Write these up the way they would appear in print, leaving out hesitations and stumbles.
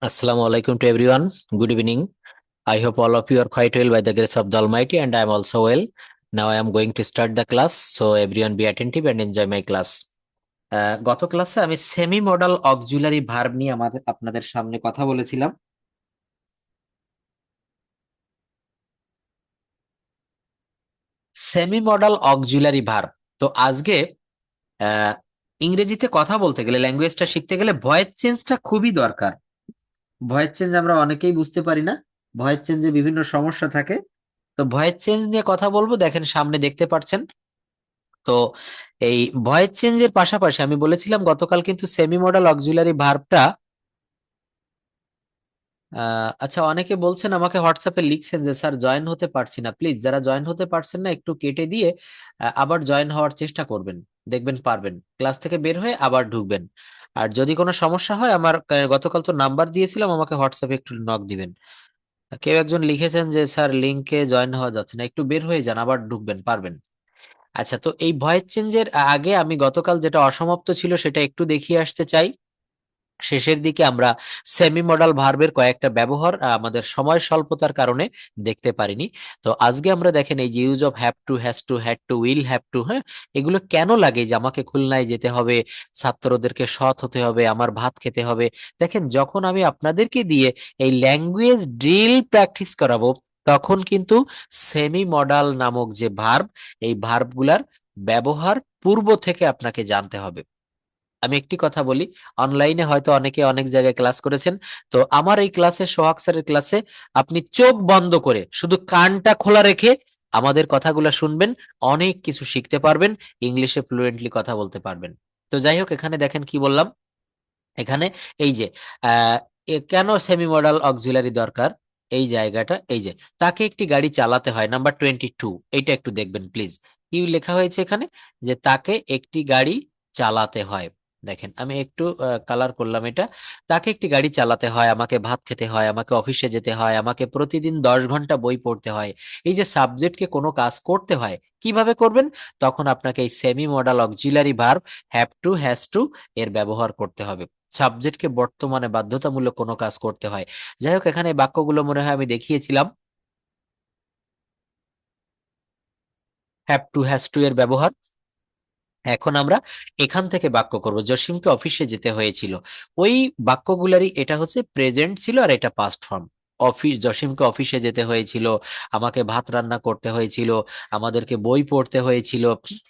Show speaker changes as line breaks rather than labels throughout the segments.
Assalamu alaikum to everyone. Good evening. I hope all of you are quite well by the grace of the Almighty, and I am also well. Now I am going to start the class, so everyone be attentive and enjoy my class. গত ক্লাসে আমি semi modal auxiliary verb নিয়ে আপনাদের সামনে কথা বলেছিলাম। Semi modal auxiliary verb. তো আজকে আহ, ইংরেজিতে কথা বলতে গেলে, ল্যাঙ্গুয়েজটা শিখতে গেলে ভয়েস চেঞ্জটা খুবই দরকার। ভয়েস চেঞ্জ আমরা অনেকেই বুঝতে পারি না, ভয়েস চেঞ্জে বিভিন্ন সমস্যা থাকে। তো ভয়েস চেঞ্জ নিয়ে কথা বলবো। দেখেন সামনে দেখতে পাচ্ছেন। তো এই ভয়েস চেঞ্জের পাশাপাশি আমি বলেছিলাম গতকাল কিন্তু সেমি মডাল অক্সিলারি ভার্বটা আচ্ছা, অনেকে বলছেন আমাকে হোয়াটসঅ্যাপে লিখছেন যে স্যার জয়েন হতে পারছি না। প্লিজ যারা জয়েন হতে পারছেন না একটু কেটে দিয়ে আবার জয়েন হওয়ার চেষ্টা করবেন, দেখবেন পারবেন। ক্লাস থেকে বের হয়ে আবার ঢুকবেন। আর যদি কোনো সমস্যা হয়, আমার গতকাল তো নাম্বার দিয়েছিলাম, আমাকে হোয়াটসঅ্যাপে একটু নক দিবেন। কেউ একজন লিখেছেন যে স্যার লিংকে জয়েন হওয়া যাচ্ছে না, একটু বের হয়ে যান, আবার ঢুকবেন, পারবেন। আচ্ছা, তো এই ভয়েস চেঞ্জের আগে আমি গতকাল যেটা অসমাপ্ত ছিল সেটা একটু দেখিয়ে আসতে চাই। শেষের দিকে আমরা সেমি মডাল ভার্বের কয়েকটা ব্যবহার আমাদের সময় স্বল্পতার কারণে দেখতে পারিনি। তো আজকে আমরা দেখেন এই যে use of have to, has two, had to, will have to, হ্যাঁ, এগুলো কেন লাগে? যে আমাকে খুলনায় যেতে হবে, ছাত্রদেরকে সৎ হতে হবে, আমার ভাত খেতে হবে। দেখেন যখন আমি আপনাদেরকে দিয়ে এই ল্যাঙ্গুয়েজ ড্রিল প্র্যাকটিস করাবো, তখন কিন্তু সেমি মডাল নামক যে ভার্ব, এই ভার্বগুলার ব্যবহার পূর্ব থেকে আপনাকে জানতে হবে। আমি একটি কথা বলি, অনলাইনে হয়তো অনেকে অনেক জায়গায় ক্লাস করেছেন। তো আমার এই ক্লাসে, সোহাগ স্যারের ক্লাসে, আপনি চোখ বন্ধ করে শুধু কানটা খোলা রেখে আমাদের কথাগুলো শুনবেন, অনেক কিছু শিখতে পারবেন, ইংলিশে ফ্লুয়েন্টলি কথা বলতে পারবেন। তো যাই হোক, এখানে দেখেন কি বললাম। এখানে এই যে আহ কেন সেমি মডাল অক্সিলারি দরকার, এই জায়গাটা, এই যে তাকে একটি গাড়ি চালাতে হয়, নাম্বার 22, এইটা একটু দেখবেন প্লিজ। কি লেখা হয়েছে এখানে? যে তাকে একটি গাড়ি চালাতে হয়। দেখেন আমি একটু কালার করলাম এটা। তাকে একটি গাড়ি চালাতে হয়, আমাকে ভাত খেতে হয়, আমাকে অফিসে যেতে হয়, আমাকে প্রতিদিন 10 ঘন্টা বই পড়তে হয়। এই যে সাবজেক্টকে কোনো কাজ করতে হয়, কিভাবে করবেন? তখন আপনাকে এই semi modal auxiliary verb have to, has two এর ব্যবহার করতে হবে। সাবজেক্টকে বর্তমানে বাধ্যতামূলক কোনো কাজ করতে হয়। যাই হোক, এখানে এই বাক্যগুলো মনে হয় আমি দেখিয়েছিলাম। হ্যাভ টু, হ্যাজ টু এর ব্যবহার। এখন আমরা এখান থেকে বাক্য করব। জসিমকে অফিসে যেতে হয়েছিল, ওই বাক্যগুলারই এটা হচ্ছে প্রেজেন্ট ছিল, আর এটা পাস্ট ফর্ম। জসিমকে অফিসে যেতে হয়েছিল, আমাকে ভাত রান্না করতে হয়েছিল, আমাদেরকে বই পড়তে হয়েছিল,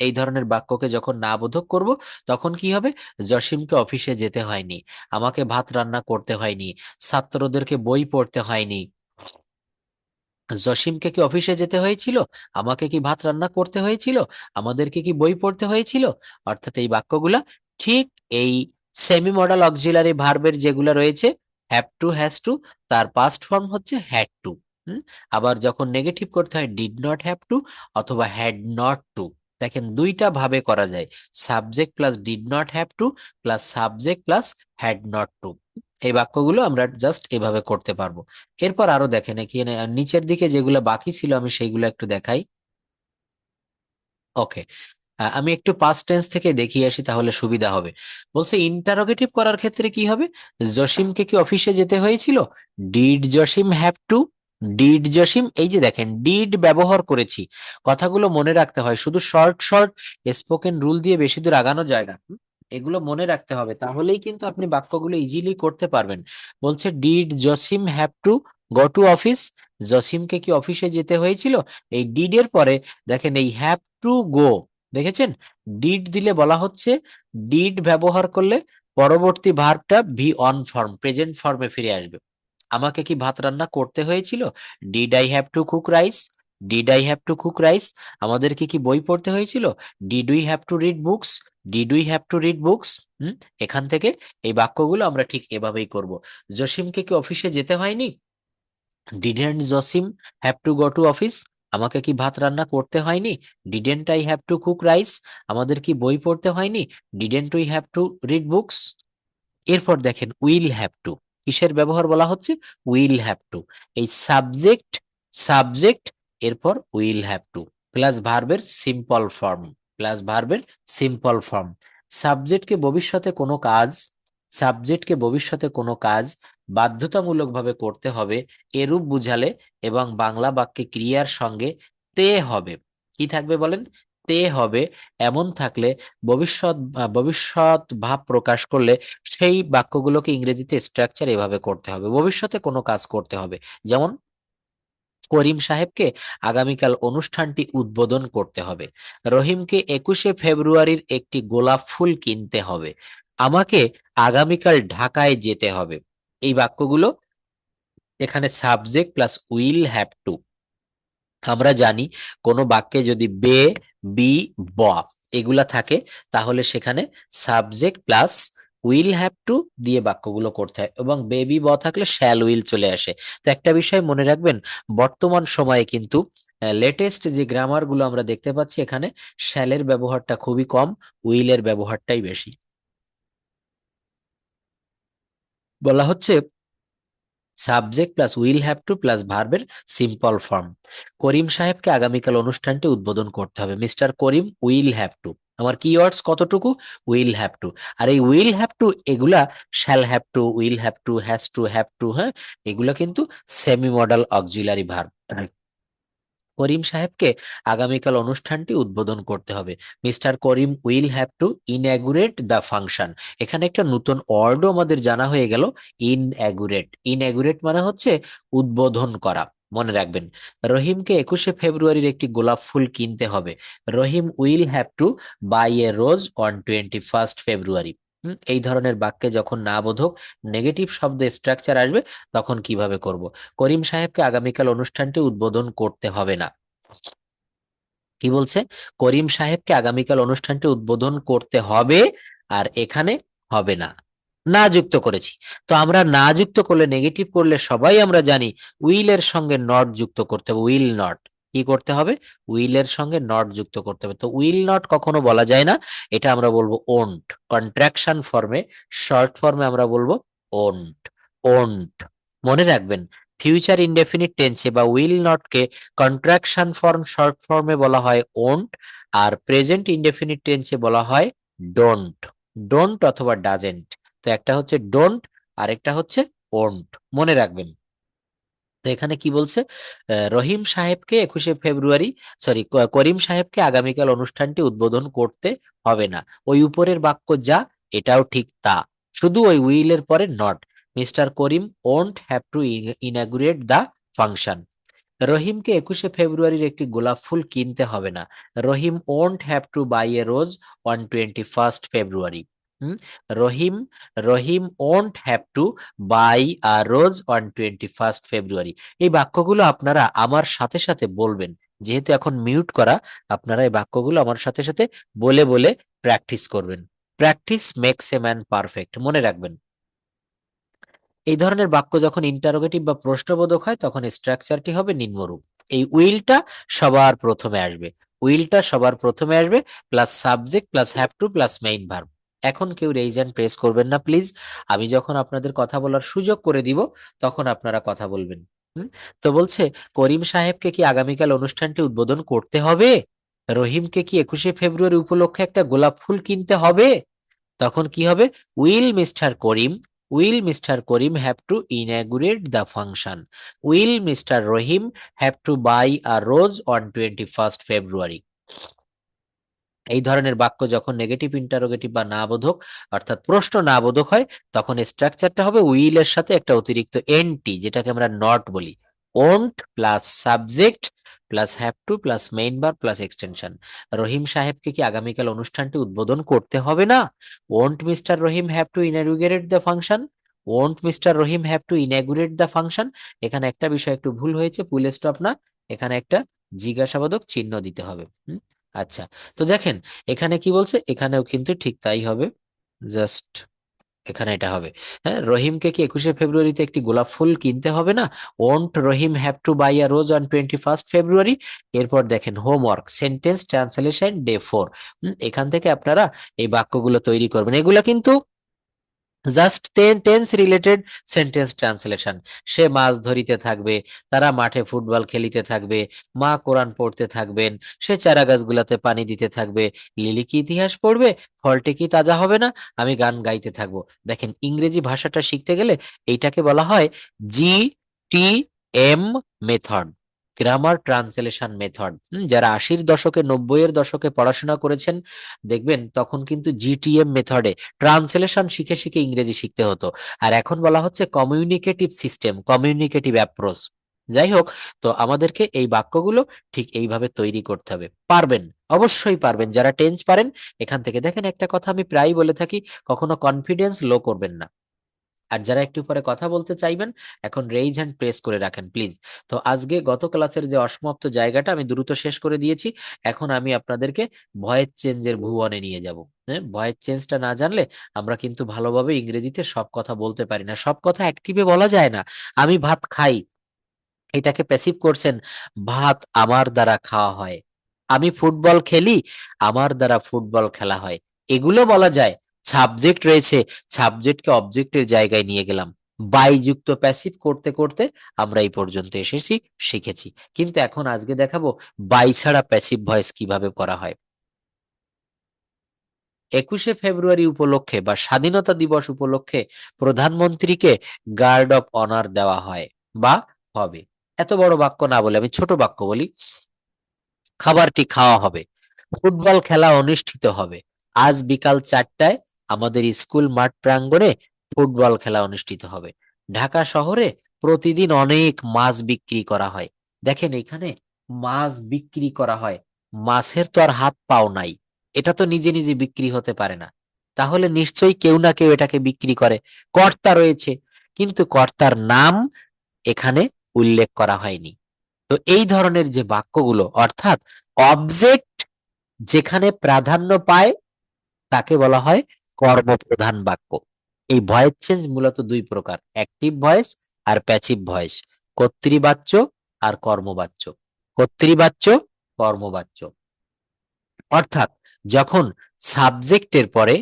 এই ধরনের বাক্যকে যখন না বোধক করব, তখন কি হবে? জসিমকে অফিসে যেতে হয়নি, আমাকে ভাত রান্না করতে হয়নি, ছাত্রদেরকে বই পড়তে হয়নি। জসিমকে কি অফিসে যেতে হয়েছিল, আমাকে কি ভাত রান্না করতে হয়েছিল, আমাদেরকে কি বই পড়তে হয়েছিল? অর্থাৎ এই বাক্যগুলা ঠিক এই সেমি মডাল অক্সিলারি ভার্বের যেগুলা রয়েছে, হ্যাভ টু, হ্যাজ টু, তার পাস্ট ফর্ম হচ্ছে হ্যাড টু। আবার যখন নেগেটিভ করতে হয়, ডিড নট হ্যাভ টু অথবা হ্যাড নট টু। দেখেন দুইটা ভাবে করা যায়, subject plus did not have to plus subject plus had not to. এই বাক্যগুলো আমরা জাস্ট এভাবে করতে পারবো। এরপর আরো দেখেন এখানে নিচের দিকে যেগুলো বাকি ছিল আমি সেইগুলো একটু দেখাই। ওকে, আমি একটু পাস্ট টেন্স থেকে দেখিয়ে আসি, তাহলে সুবিধা হবে। বলছে ইন্টারোগেটিভ করার ক্ষেত্রে কি হবে? জসিমকে কি অফিসে যেতে হয়েছিল, did Jasim have two. Did Jasim, এই যে দেখেন ডিড ব্যবহার করেছি। কথাগুলো মনে রাখতে হয়, শুধু শর্ট শর্ট স্পোকেন রুল দিয়ে বেশি দূর আগানো যায় না। এগুলো মনে রাখতে হবে, তাহলেই কিন্তু আপনি বাক্যগুলো ইজিলি করতে পারবেন। বলছে did Jasim have to go to office. জসিমকে কি অফিসে যেতে হয়েছিল? এই ডিড এর পরে দেখেন এই হ্যাভ টু গো, দেখেছেন? ডিড দিলে বলা হচ্ছে, ডিড ব্যবহার করলে পরবর্তী ভার্বটা ভি অন ফর্ম, প্রেজেন্ট ফর্মে ফিরে আসবে। আমাকে কি ভাত রান্না করতে হয়েছিল? Did I have to cook rice? Did I have to cook rice? আমাদেরকে কি বই পড়তে হয়েছিল? Did we have to read books? Did we have to read books? এখান থেকে এই বাক্যগুলো আমরা ঠিক এভাবেই করব। জসিমকে কি অফিসে যেতে হয়নি? Didn't Jasim have to go to office? আমাকে কি ভাত রান্না করতে হয়নি? Didn't I have to cook rice? আমাদের কি বই পড়তে হয়নি? Didn't we have to read books? এরপর দেখেন উইল হ্যাভ টু, কিসের ব্যবহার বলা হচ্ছে? Will have two. এই সাবজেক্ট, সাবজেক্ট, এরপর উইল হ্যাভ টু প্লাস ভার্বের সিম্পল ফর্ম, প্লাস ভার্বের সিম্পল ফর্ম। সাবজেক্টকে ভবিষ্যতে কোনো কাজ, সাবজেক্টকে ভবিষ্যতে কোনো কাজ বাধ্যতামূলকভাবে করতে হবে এরূপ বুঝালে এবং বাংলা বাক্যে ক্রিয়ার সঙ্গে তে হবে, কি থাকবে বলেন, তে হবে এমন থাকলে ভবিষ্যৎ ভাব প্রকাশ করলে সেই বাক্যগুলোকে ইংরেজিতে স্ট্রাকচার এভাবে করতে হবে, ভবিষ্যতে কোনো কাজ করতে হবে। যেমন করিম সাহেবকে আগামীকাল অনুষ্ঠানটি উদ্বোধন করতে হবে, রহিমকে 21শে ফেব্রুয়ারির একটি গোলাপ ফুল কিনতে হবে, আমাকে আগামীকাল ঢাকায় যেতে হবে। এই বাক্যগুলো এখানে subject plus will have two. আমরা জানি কোনো বাক্যে যদি বে, বি, ব এগুলা থাকে তাহলে সেখানে subject plus will have two দিয়ে বাক্যগুলো করতে হয়, এবং বেবি ব থাকলে শ্যাল উইল চলে আসে। তো একটা বিষয় মনে রাখবেন, বর্তমান সময়ে কিন্তু লেটেস্ট যে গ্রামার গুলো আমরা দেখতে পাচ্ছি এখানে শ্যালের ব্যবহারটা খুবই কম, উইলের ব্যবহারটাই বেশি। বলা হচ্ছে subject plus will have to plus ভার্বের সিম্পল ফর্ম। করিম সাহেবকে আগামীকাল অনুষ্ঠানটি উদ্বোধন করতে হবে, mister Karim will have to. আমার কিওয়ার্ডস কতটুকু, উইল হ্যাভ টু। আর এই উইল হ্যাভ টু এগুলা shall have to, will have to, have to, হ্যাঁ, এগুলা কিন্তু সেমি মডাল অক্সিলারি ভার্ব। করিম সাহেবকে আগামীকাল অনুষ্ঠানটি উদ্বোধন করতে হবে, mister Karim will have to inaugurate the function. এখানে একটা নতুন ওয়ার্ডও আমাদের জানা হয়ে গেল, ইনঅ্যাগুরেট। ইনঅ্যাগুরেট মানে হচ্ছে উদ্বোধন করা, মনে রাখবেন। রহিমকে 21শে ফেব্রুয়ারির একটি গোলাপ ফুল কিনতে হবে, Rahim will have to buy a rose on 21st February. এই ধরনের বাক্যে যখন না বোধক নেগেটিভ শব্দ স্ট্রাকচার আসবে তখন কিভাবে করব। করিম সাহেবকে আগামীকাল অনুষ্ঠানটি উদ্বোধন করতে হবে না, কি বলছে, করিম সাহেবকে আগামীকাল অনুষ্ঠানটি উদ্বোধন করতে হবে, আর এখানে হবে না, না যুক্ত করেছি। তো আমরা না যুক্ত করলে, নেগেটিভ করলে সবাই আমরা জানি উইল এর সঙ্গে নট যুক্ত করতে হবে, উইল নট। কি করতে হবে, উইল এর সঙ্গে নট যুক্ত করতে হবে। তো উইল নট কখনো বলা যায় না, এটা আমরা বলবো ওন্ট। কন্ট্রাকশন ফর্মে, শর্ট ফর্মে আমরা বলবো ওন্ট, ওন্ট। মনে রাখবেন, ফিউচার ইনডেফিনিট টেন্সে বা will not K contraction form short ফর্মে বলা হয় ওন্ট, আর প্রেজেন্ট ইনডেফিনিট টেন্সে বলা হয় ডোন্ট, ডোন্ট অথবা ডাজেন্ট। তো একটা হচ্ছে ডোন্ট, আরেকটা হচ্ছে ওন্ট, মনে রাখবেন। তো এখানে কি বলছে, রহিম সাহেবকে 21শে ফেব্রুয়ারি, সরি, করিম সাহেবকে আগামীকাল অনুষ্ঠানটি উদ্বোধন করতে হবে না। ওই উপরের বাক্য যা, এটাও ঠিক তা, শুধু ওই উইলের পরে not. Mister Karim won't have to inaugurate the function. রহিমকে 21শে ফেব্রুয়ারির একটি গোলাপ ফুল কিনতে হবে না, Rahim won't have to buy a rose on 21st February. Rahim Rahim won't have to buy a rose on 21st February. এই বাক্যগুলো আপনারা আমার সাথে সাথে বলবেন, যেহেতু এখন মিউট করা, আপনারা এই বাক্যগুলো আমার সাথে সাথে বলে বলে প্র্যাকটিস করবেন। Practice makes a man perfect, মনে রাখবেন। এই ধরনের বাক্য যখন ইন্টারোগেটিভ বা প্রশ্নবোধক হয় তখন স্ট্রাকচারটি হবে নিম্নরূপ। এই উইলটা সবার প্রথমে আসবে, উইলটা সবার প্রথমে আসবে, plus subject plus have to plus main verb. এখন কেউ রেইজ হ্যান্ড প্রেস করবেন না প্লিজ, আমি যখন আপনাদের কথা বলার সুযোগ করে দিব তখন আপনারা কথা বলবেন। হুম, তো বলছে করিম সাহেবকে কি আগামীকাল অনুষ্ঠানটি উদ্বোধন করতে হবে, রহিমকে কি 21শে ফেব্রুয়ারি উপলক্ষে একটা গোলাপ ফুল কিনতে হবে, তখন কি হবে, will mister Karim, will Mr. Karim have to inaugurate the function? Will Mr. Rahim have to buy a rose on 21st February? এই ধরনের বাক্য যখন নেগেটিভ ইন্টারোগেটিভ বা না বোধক অর্থাৎ প্রশ্ন না বোধক হয় তখন স্ট্রাকচারটা হবে উইল এর সাথে একটা অতিরিক্ত এনটি, যেটাকে আমরা নট বলি। Won't plus subject plus have to plus main verb plus extension. Rahim সাহেবকে কি আগামীকাল অনুষ্ঠানটি উদ্বোধন করতে হবে না, won't mister Rahim have to inaugurate the function, won't mister Rahim have to inaugurate the function. এখানে একটা বিষয় একটু ভুল হয়েছে, ফুল স্টপ না, এখানে একটা জিজ্ঞাসাবাদক চিহ্ন দিতে হবে। আচ্ছা, তো দেখেন এখানে কি বলছে, এখানেও কিন্তু ঠিক তাই হবে, জাস্ট এখানে এটা হবে। হ্যাঁ, রহিমকে কি 21শে ফেব্রুয়ারিতে একটি গোলাপ ফুল কিনতে হবে না, won't Rahim have to buy a rose on 21st February. এরপর দেখেন হোমওয়ার্ক, সেন্টেন্স ট্রান্সলেশন ডে 4। এখান থেকে আপনারা এই বাক্যগুলো তৈরি করবেন, এগুলা কিন্তু just tense related sentence translation. সে মাছ ধরিতে থাকবে, তারা মাঠে ফুটবল খেলিতে থাকবে, মা কোরআন পড়তে থাকবেন, সে চারা গাছগুলাতে পানি দিতে থাকবে, লিলি কি ইতিহাস পড়বে, ফলটি কি তাজা হবে না, আমি গান গাইতে থাকবো। দেখেন ইংরেজি ভাষাটা শিখতে গেলে এইটাকে বলা হয় GTM method, grammar translation method. যারা 80-এর দশকে 90-এর দশকে পড়াশোনা করেছেন দেখবেন তখন কিন্তু GTM মেথডে ট্রান্সলেশন শিখে শিখে ইংরেজি শিখতে হতো। আর এখন বলা হচ্ছে কমিউনিকেটিভ সিস্টেম, কমিউনিকেটিভ অ্যাপ্রোচ। যাই হোক, তো আমাদেরকে এই বাক্যগুলো ঠিক এইভাবে তৈরি করতে হবে। পারবেন, অবশ্যই পারবেন। যারা টেন্স পারেন এখান থেকে দেখেন, একটা কথা আমি প্রায় বলে থাকি, কখনো কনফিডেন্স লো করবেন না। আর যারা একটু পরে কথা বলতে চাইবেন এখন রেইজ হ্যান্ড প্রেস করে রাখেন প্লিজ। তো আজকে গত ক্লাসের যে অসমাপ্ত জায়গাটা আমি দ্রুত শেষ করে দিয়েছি। এখন আমি আপনাদেরকে ভয়েস চেঞ্জের ভুবনে নিয়ে যাব। হ্যাঁ, ভয়েস চেঞ্জটা না জানলে আমরা কিন্তু ভালোভাবে ইংরেজিতে সব কথা বলতে পারি না, সব কথা অ্যাক্টিভে বলা যায় না। আমি ভাত খাই, এটাকে প্যাসিভ করছেন, ভাত আমার দ্বারা খাওয়া হয়। আমি ফুটবল খেলি, আমার দ্বারা ফুটবল খেলা হয়। এগুলো বলা যায়। সাবজেক্ট রয়েছে, সাবজেক্টকে অবজেক্টের জায়গায় নিয়ে গেলাম। বাই যুক্ত প্যাসিভ করতে করতে আমরা এই পর্যন্ত এসেছি, শিখেছি। কিন্তু এখন আজকে দেখাবো বাই ছাড়া প্যাসিভ ভয়েস কিভাবে করা হয়। 21শে ফেব্রুয়ারি উপলক্ষে বা স্বাধীনতা দিবস উপলক্ষে প্রধানমন্ত্রীকে গার্ড অফ অনার দেওয়া হয় বা হবে। এত বড় বাক্য না বলে আমি ছোট বাক্য বলি। খাবারটি খাওয়া হবে, ফুটবল খেলা অনুষ্ঠিত হবে, আজ বিকাল 4টায় আমাদের স্কুল মাঠ প্রাঙ্গণে ফুটবল খেলা অনুষ্ঠিত হবে। ঢাকা শহরে প্রতিদিন অনেক মাছ বিক্রি করা হয়। দেখেন এখানে মাছ বিক্রি করা হয়, মাছের তো আর হাত পাও নাই, এটা তো নিজে নিজে বিক্রি হতে পারে না। তাহলে নিশ্চয়ই কেউ না কেউ এটাকে বিক্রি করে, কর্তা রয়েছে, কিন্তু কর্তার নাম এখানে উল্লেখ করা হয়নি। তো এই ধরনের যে বাক্যগুলো, অর্থাৎ অবজেক্ট যেখানে প্রাধান্য পায় তাকে বলা হয় কর্মপ্রধান বাক্য। এই ভয়েস চেঞ্জ মূলত দুই প্রকার, অ্যাক্টিভ ভয়েস আর প্যাসিভ ভয়েস, কর্তৃবাচ্য আর কর্মবাচ্য। কর্তৃবাচ্য, কর্মবাচ্য, অর্থাৎ যখন সাবজেক্টের পরে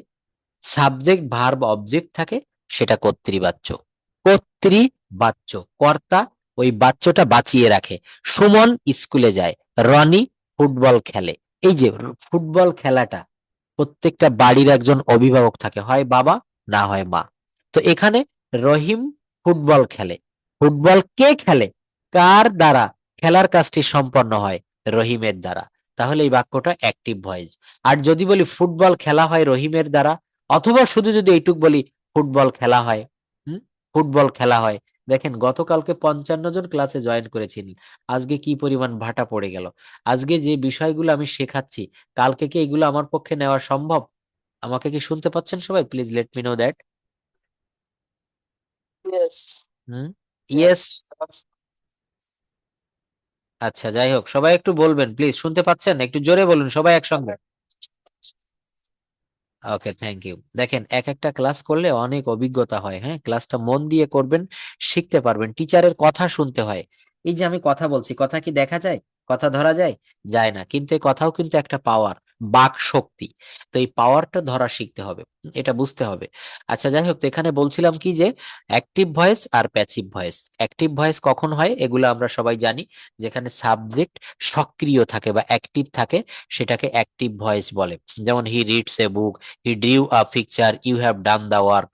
সাবজেক্ট ভার্ব অবজেক্ট থাকে সেটা কর্তৃবাচ্য। কর্তৃবাচ্য, কর্তা ওই বাচ্চটা বাঁচিয়ে রাখে। সুমন স্কুলে যায়, রনি ফুটবল খেলে। এই যে ফুটবল খেলাটা, প্রত্যেকটা বাড়ির একজন অভিভাবক থাকে, হয় বাবা না হয় মা। তো এখানে রহিম ফুটবল খেলে, ফুটবল কে খেলে, কার দ্বারা খেলার কাজটি সম্পন্ন হয়, রহিমের দ্বারা। তাহলে এই বাক্যটা অ্যাক্টিভ ভয়েস। আর যদি বলি ফুটবল খেলা হয় রহিমের দ্বারা, অথবা শুধু যদি এইটুক বলি ফুটবল খেলা হয়, হুম, ফুটবল খেলা হয়। দেখেন গতকালকে 55 জন ক্লাসে জয়েন করেছেন, আজকে কি পরিমাণ ভাটা পড়ে গেল। আজকে যে বিষয়গুলো আমি শেখাচ্ছি কালকে কি এগুলো আমার পক্ষে নেওয়া সম্ভব? আমাকে কি শুনতে পাচ্ছেন সবাই? Please let me know that. Hmm, yes. আচ্ছা, যাই হোক, সবাই একটু বলবেন প্লিজ, শুনতে পাচ্ছেন? একটু জোরে বলুন সবাই একসঙ্গে। ওকে, থ্যাংক ইউ। দেখেন এক একটা ক্লাস করলে অনেক অভিজ্ঞতা হয়। হ্যাঁ, ক্লাসটা মন দিয়ে করবেন, শিখতে পারবেন। টিচারের কথা শুনতে হয়। এই যে আমি কথা বলছি, কথা কি দেখা যায়, কথা ধরা যায়? যায় না, কিন্তু এই কথাও কিন্তু একটা পাওয়ার, বাক শক্তি। তো এই পাওয়ারটা ধরা শিখতে হবে, এটা বুঝতে হবে। আচ্ছা, যাই হোক, তো এখানে বলছিলাম কি যে অ্যাক্টিভ ভয়েস আর প্যাসিভ ভয়েস। অ্যাক্টিভ ভয়েস কখন হয় এগুলো আমরা সবাই জানি, যেখানে সাবজেক্ট সক্রিয় থাকে বা অ্যাক্টিভ থাকে সেটাকে অ্যাক্টিভ ভয়েস বলে। যেমন he reads a book, he drew a picture, you have done the work.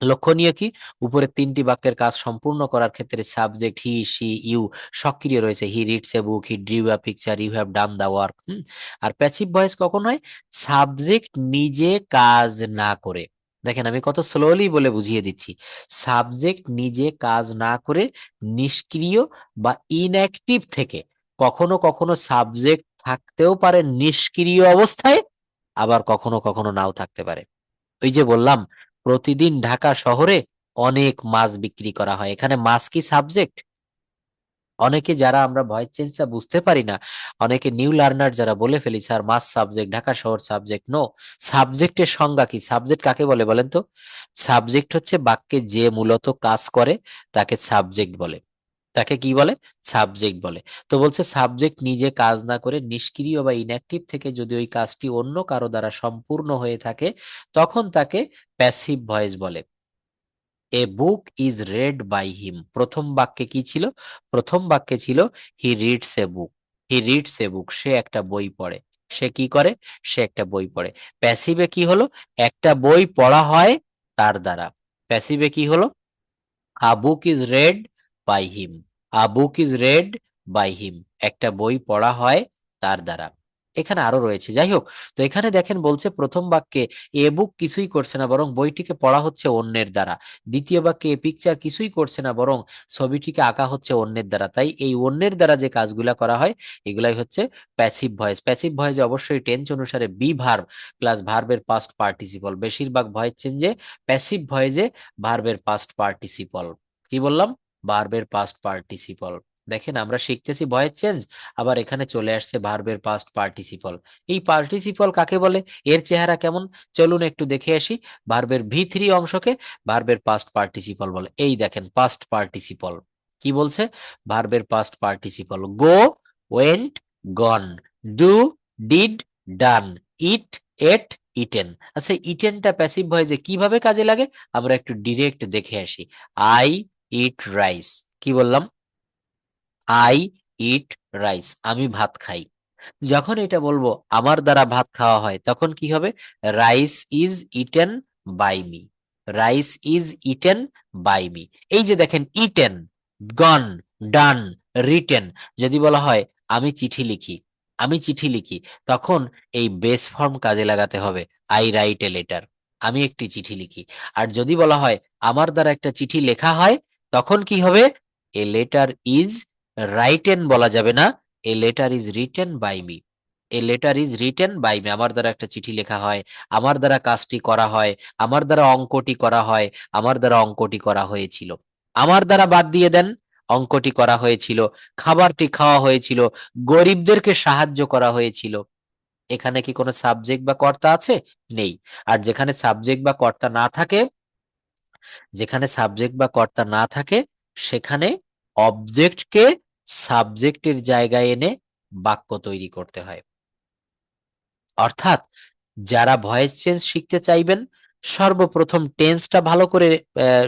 লক্ষণীয় কি, উপরের তিনটি বাক্যের কাজ সম্পূর্ণ করার ক্ষেত্রে সাবজেক্ট হি, সি, ইউ সক্রিয় রয়েছে। He reads a book, he drew a picture, you have done the work. আর প্যাসিভ ভয়েস কখন হয়, সাবজেক্ট নিজে কাজ না করে। দেখেন আমি কত স্লোলি বলে বুঝিয়ে দিচ্ছি। সাবজেক্ট নিজে কাজ না করে নিষ্ক্রিয় বা ইনঅ্যাক্টিভ থেকে, কখনো কখনো সাবজেক্ট থাকতেও পারে নিষ্ক্রিয় অবস্থায়, আবার কখনো কখনো নাও থাকতে পারে। ওই যে বললাম প্রতিদিন ঢাকা শহরে অনেক মাছ বিক্রি করা হয়, এখানে মাছ কি সাবজেক্ট? অনেকে যারা আমরা ভয়েস চেঞ্জটা বুঝতে পারি না, অনেকে নিউ লার্নার যারা বলে ফেলি স্যার মাস সাবজেক্ট, ঢাকা শহর সাবজেক্ট। নো, সাবজেক্টের সংজ্ঞা কি, সাবজেক্ট কাকে বলে বলেন তো? সাবজেক্ট হচ্ছে বাক্যে যে মূলত কাজ করে তাকে সাবজেক্ট বলে। তাকে কি বলে? সাবজেক্ট বলে। তো বলছে সাবজেক্ট নিজে কাজ না করে নিষ্ক্রিয় বা ইনঅ্যাক্টিভ থেকে যদি ওই কাজটি অন্য কারো দ্বারা সম্পূর্ণ হয়ে থাকে তখন তাকে প্যাসিভ ভয়েস বলে। A book is read by him. প্রথম বাক্যে কি ছিল? প্রথম বাক্যে ছিল হি reads a book. He reads a বুক, সে একটা বই পড়ে। সে কি করে? সে একটা বই পড়ে। প্যাসিভে কি হলো? একটা বই পড়া হয় তার দ্বারা। প্যাসিভে কি হলো? A book is read by him. A book is read by him, একটা বই পড়া হয় তার দ্বারা। এখানে আরো রয়েছে, যাই হোক। তো এখানে দেখেন বলছে প্রথম বাক্যে এ বুক কিছুই করছে না বরং বইটিকে পড়া হচ্ছে অন্যের দ্বারা। দ্বিতীয় বাক্যে এ পিকচার কিছুই করছে না বরং ছবিটিকে আঁকা হচ্ছে অন্যের দ্বারা। তাই এই অন্যের দ্বারা যে কাজগুলা করা হয় এগুলাই হচ্ছে প্যাসিভ ভয়েস। প্যাসিভ ভয়েসে অবশ্যই টেন্স অনুসারে বি ভার্ব প্লাস ভার্বের পাস্ট পার্টিসিপল। বেশিরভাগ ভয়েস চেঞ্জে প্যাসিভ ভয়েসে ভার্বের পাস্ট পার্টিসিপল। কি বললাম? ভার্বের পাস্ট পার্টিসিপল। দেখেন আমরা শিখতেছি ভয়েস চেঞ্জ, আবার এখানে চলে আসছে ভার্বের পাস্ট পার্টিসিপল। এই পার্টিসিপল কাকে বলে? এর চেহারা কেমন? চলুন একটু দেখে আসি। ভার্বের ভি3 অংশকে ভার্বের পাস্ট পার্টিসিপল বলে। এই দেখেন পাস্ট পার্টিসিপল কি বলছে? ভার্বের past participle. Go, went, gone, do, did, done, it, ate, eaten. আচ্ছা ইটেনটা প্যাসিভ ভয়েসে কিভাবে কাজে লাগে আমরা একটু ডিরেক্ট দেখে আসি। I eat rice. কি বললাম? আই ইট রাইস, আমি ভাত খাই। যখন এটা বলবো আমার দ্বারা ভাত খাওয়া হয় তখন কি হবে? Rice is eaten by me. Rice is eaten by me. এই যে দেখেন ইটেন, গন, ডান, রিটেন। যদি বলা হয় আমি চিঠি লিখি, আমি চিঠি লিখি, তখন এই বেস ফর্ম কাজে লাগাতে হবে। আই রাইট এ লেটার, আমি একটি চিঠি লিখি। আর যদি বলা হয় আমার দ্বারা একটা চিঠি লেখা হয় তখন কি হবে? এ লেটার ইজ রাইটেন বলা যাবে না, a letter is written by me. A letter is written by me, আমার দ্বারা একটা চিঠি লেখা হয়, আমার দ্বারা কাজটি করা হয়, আমার দ্বারা অঙ্কটি করা হয়, আমার দ্বারা অঙ্কটি করা হয়েছিল। আমার দ্বারা বাদ দিয়ে দেন, অঙ্কটি করা হয়েছিল, খাবারটি খাওয়া হয়েছিল, গরিবদেরকে সাহায্য করা হয়েছিল। এখানে কি কোনো সাবজেক্ট বা কর্তা আছে? নেই। আর যেখানে সাবজেক্ট বা কর্তা না থাকে, যেখানে সাবজেক্ট বা কর্তা না থাকে সেখানে অবজেক্টকে সাবজেক্টের জায়গায় এনে বাক্য তৈরি করতে হয়। অর্থাৎ যারা ভয়েস চেঞ্জ শিখতে চাইবেন সর্বপ্রথম টেন্সটা ভালো করে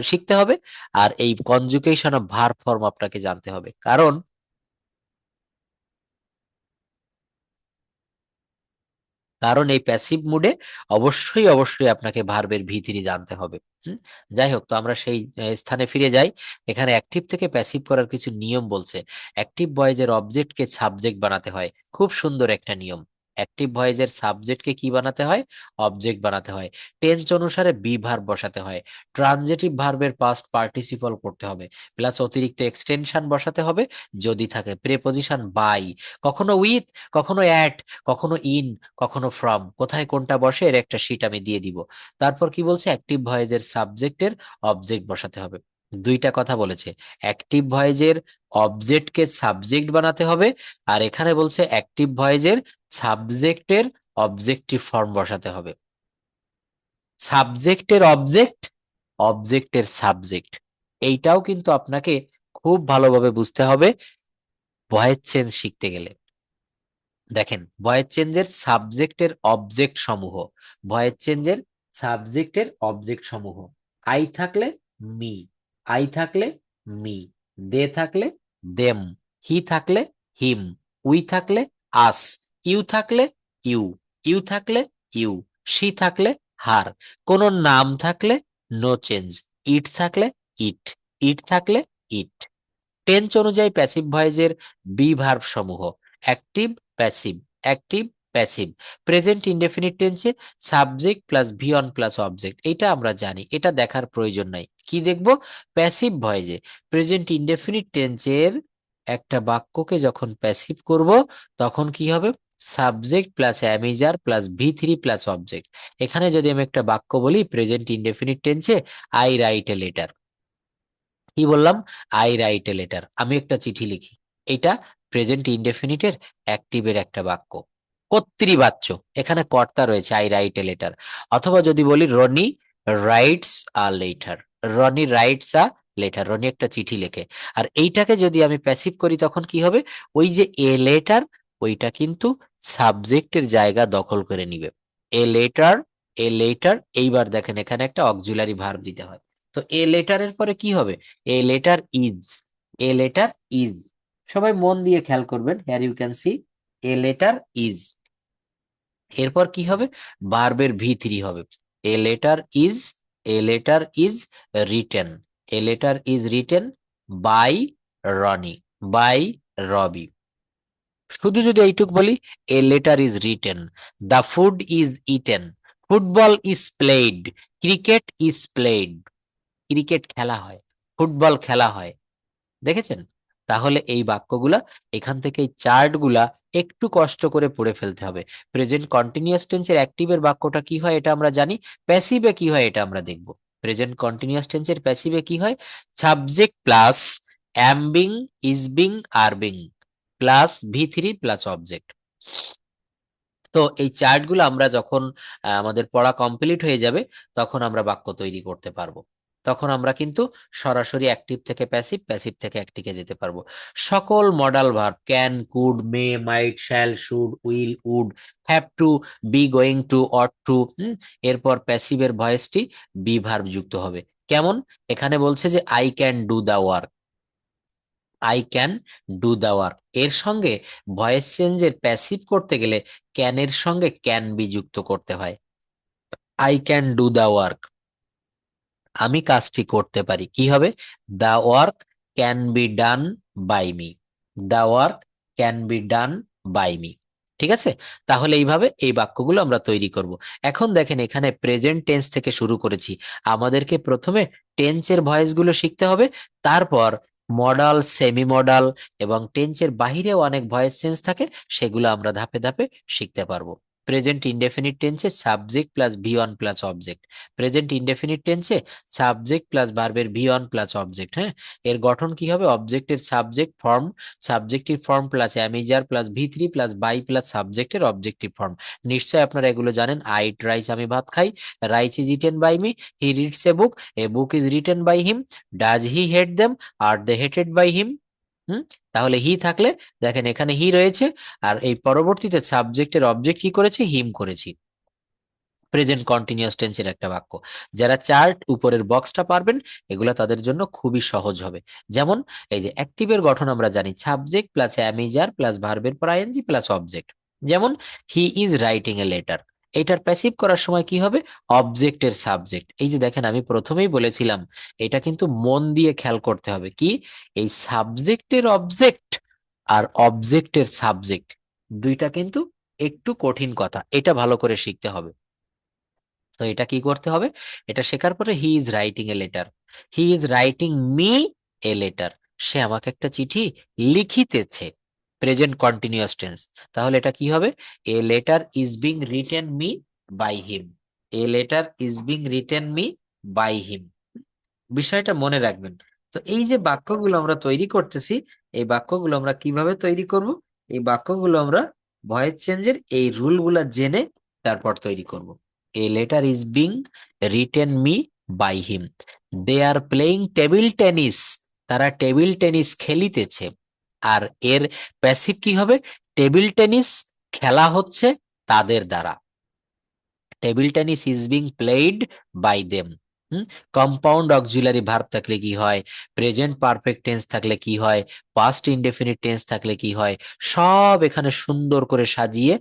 শিখতে হবে, আর এই কনজুগেশন অফ ভার্ব ফর্ম আপনাকে জানতে হবে। কারণ কারণ এই প্যাসিভ মুডে অবশ্যই অবশ্যই আপনাকে ভার্বের ভি3 জানতে হবে। হুম? যাই হোক, তো আমরা সেই স্থানে ফিরে যাই। এখানে অ্যাক্টিভ থেকে প্যাসিভ করার কিছু নিয়ম বলছে। অ্যাক্টিভ ভয়েসের অবজেক্টকে সাবজেক্ট বানাতে হয়, খুব সুন্দর একটা নিয়ম। অ্যাক্টিভ ভয়েসের সাবজেক্টকে কি বানাতে হয়? অবজেক্ট বানাতে হয়। টেন্স অনুসারে বি ভার্ব বসাতে হয়। ট্রানজিটিভ ভার্বের পাস্ট পার্টিসিপল করতে হবে, প্লাস অতিরিক্ত এক্সটেনশন বসাতে হবে যদি থাকে। প্রেপোজিশন বাই, কখনো উইথ, কখনো অ্যাট, কখনো ইন, কখনো ফ্রম, কোথায় কোনটা বসে এর একটা শীট আমি দিয়ে দিব। তারপর কি বলছে? অ্যাক্টিভ ভয়েসের সাবজেক্টের অবজেক্ট বসাতে হবে। দুইটা কথা বলেছে, অ্যাক্টিভ ভয়েসের অবজেক্টকে সাবজেক্ট বানাতে হবে, আর এখানে বলছে অ্যাক্টিভ ভয়েসের সাবজেক্টের অবজেক্টিভ ফর্ম বসাতে হবে। সাবজেক্টের অবজেক্ট, অবজেক্টের সাবজেক্ট, এইটাও কিন্তু আপনাকে খুব ভালোভাবে বুঝতে হবে ভয়েস চেঞ্জ শিখতে গেলে। দেখেন ভয়েস চেঞ্জের সাবজেক্টের অবজেক্ট সমূহ, ভয়েস চেঞ্জের সাবজেক্টের অবজেক্ট সমূহ। আই থাকলে মি, আই থাকলে মি, দে থাকলে দেম, হি থাকলে হিম, উই থাকলে আস, ইউ থাকলে ইউ, ইউ থাকলে ইউ, শি থাকলে হার, কোন নাম থাকলে নো চেঞ্জ, ইট থাকলে ইট, ইট থাকলে ইট। টেন্স অনুযায়ী প্যাসিভ ভয়েসের বি ভার্ব সমূহ: active, passive, active, passive. Present indefinite টেন্সে subject plus V one plus object, এটা আমরা জানি, এটা দেখার প্রয়োজন নাই। কি দেখবো? প্যাসিভ ভয়েসে প্রেজেন্ট ইনডেফিনিট টেন্সের একটা বাক্যকে যখন প্যাসিভ করব তখন কি হবে? সাবজেক্ট প্লাস অ্যামিজার প্লাস ভি3 প্লাস অবজেক্ট। এখানে যদি আমি একটা বাক্য বলি প্রেজেন্ট ইনডেফিনিট টেন্সে, আই রাইট এ লেটার। কি বললাম? আই রাইট এ লেটার, আমি একটা চিঠি লিখি। এটা প্রেজেন্ট ইনডেফিনিটের অ্যাক্টিভের একটা বাক্য। কর্তৃবাচ্য, এখানে কর্তা রয়েছে, আই রাইট এ লেটার। অথবা যদি বলি Rony writes a letter, Rony writes a letter, Rony একটা চিঠি লেখে। আর এইটাকে যদি আমি প্যাসিভ করি তখন কি হবে, ওই যে এ লেটার, ওইটা কিন্তু সাবজেক্টের জায়গা দখল করে নিবে। এ লেটার, এ লেটার, এইবার দেখেন এখানে একটা অক্সিলারি ভার্ব দিতে হয়। তো এ লেটারের পরে কি হবে, a letter is, a letter is. সবাই মন দিয়ে খেয়াল করবেন, here you can see a letter is. এরপর কি হবে, ভার্বের ভি3 হবে। A letter is, a letter is written, a letter is written by Roni, by Robi. শুধু যদি এইটুক বলি, a letter is written, the food is eaten, football is played, cricket is played, cricket খেলা হয়, ফুটবল খেলা হয়। দেখেছেন? তাহলে এই বাক্যগুলা, এখান থেকে এই চার্ট গুলা একটু কষ্ট করে পড়ে ফেলতে হবে। প্রেজেন্ট কন্টিনিউয়াস টেন্সের অ্যাক্টিভের বাক্যটা কি হয় এটা আমরা জানি, প্যাসিভে কি হয় এটা আমরা দেখব। প্রেজেন্ট কন্টিনিউয়াস টেন্সের প্যাসিভে কি হয়, subject plus am being, is being, are being plus ভি3 প্লাস অবজেক্ট। তো এই চার্টগুলো আমরা যখন আমাদের পড়া কমপ্লিট হয়ে যাবে, তখন আমরা বাক্য তৈরি করতে পারবো। তখন আমরা কিন্তু সরাসরি অ্যাক্টিভ থেকে প্যাসিভ, প্যাসিভ থেকে অ্যাক্টিভে যেতে পারবো। সকল modal verb can, could, may, might, shall, should, will, would, have to, be, going to, ought to, এরপর প্যাসিভের ভয়েসটি বি ভার্ব যুক্ত হবে। কেমন, এখানে বলছে যে I can do the work, I can do the work, এর সঙ্গে ভয়েস চেঞ্জের প্যাসিভ করতে গেলে ক্যানের সঙ্গে ক্যান বি যুক্ত করতে হয়। I can do the work, আমি কাজটি করতে পারি, কি হবে, the work can be done by me, the work can be done by me. ঠিক আছে? তাহলে এইভাবে এই বাক্যগুলো আমরা তৈরি করব। এখন দেখেন এখানে প্রেজেন্ট টেন্স থেকে শুরু করেছি, আমাদেরকে প্রথমে টেন্সের ভয়েসগুলো শিখতে হবে, তারপর মডাল, সেমি মডাল এবং টেন্সের বাহিরেও অনেক ভয়েস চেঞ্জ থাকে, সেগুলো আমরা ধাপে ধাপে শিখতে পারবো। প্রেজেন্ট ইনডেফিনিট টেন্সে subject plus V one plus object, present indefinite টেন্সে সাবজেক্ট প্লাস ভার্বের ভি1 প্লাস অবজেক্ট। হ্যাঁ, এর গঠন কি হবে, অবজেক্টের subject form, subjective form plus am is are plus ভি3 প্লাস বাই প্লাস সাবজেক্টের অবজেক্টিভ ফর্ম। নিশ্চয় আপনারা এগুলো জানেন, আই ইট রাইস, আমি ভাত খাই, rice is eaten by me, he reads a book is written by him, does he hate them, are they hated by him. হুম, তাহলে হি থাকলে দেখেন এখানে হি রয়েছে, আর এই পরবর্তীতে সাবজেক্টের অবজেক্ট কি করেছি, হিম করেছি। প্রেজেন্ট কন্টিনিউয়াস টেন্সের একটা বাক্য, যারা চার্ট উপরের বক্সটা পারবেন, এগুলা তাদের জন্য খুবই সহজ হবে। যেমন এই যে অ্যাক্টিভের গঠন আমরা জানি, সাবজেক্ট প্লাস অ্যামিজার প্লাস ভার্বের পর আইএনজি প্লাস অবজেক্ট। যেমন he is writing a letter, এটার প্যাসিভ করার সময় কি হবে, অবজেক্টের সাবজেক্ট। এই যে দেখেন আমি প্রথমেই বলেছিলাম, এটা কিন্তু মন দিয়ে খেয়াল করতে হবে, কি এই সাবজেক্টের অবজেক্ট আর অবজেক্টের সাবজেক্ট দুইটা কিন্তু একটু কঠিন কথা, এটা ভালো করে শিখতে হবে। তো এটা কি করতে হবে, এটা শেখার পরে he is writing a letter, he is writing me a letter, সে আমাকে একটা চিঠি লিখিতেছে, প্রেজেন্ট কন্টিনিউয়াস টেন্স। তাহলে এটা কি হবে, a letter is being written me by him, a letter is being written me by him. বিষয়টা মনে রাখবেন। তো এই যে বাক্যগুলো আমরা তৈরি করতেছি, এই বাক্যগুলো আমরা কিভাবে তৈরি করব, এই বাক্যগুলো আমরা ভয়েস চেঞ্জের এই রুল গুলা জেনে তারপর তৈরি করব। A letter is being written me by him, they are playing table tennis, তারা টেবিল টেনিস খেলিতেছে। আর এর প্যাসিভ কি হবে, টেবিল টেনিস খেলা হচ্ছে তাদের দ্বারা, table tennis is being played by them. Compound auxiliary verb থাকলে কি হয়, প্রেজেন্ট পারফেক্ট টেন্স থাকলে কি হয়, পাস্ট ইনডেফিনিট টেন্স থাকলে কি হয়, সব এখানে সুন্দর করে সাজিয়ে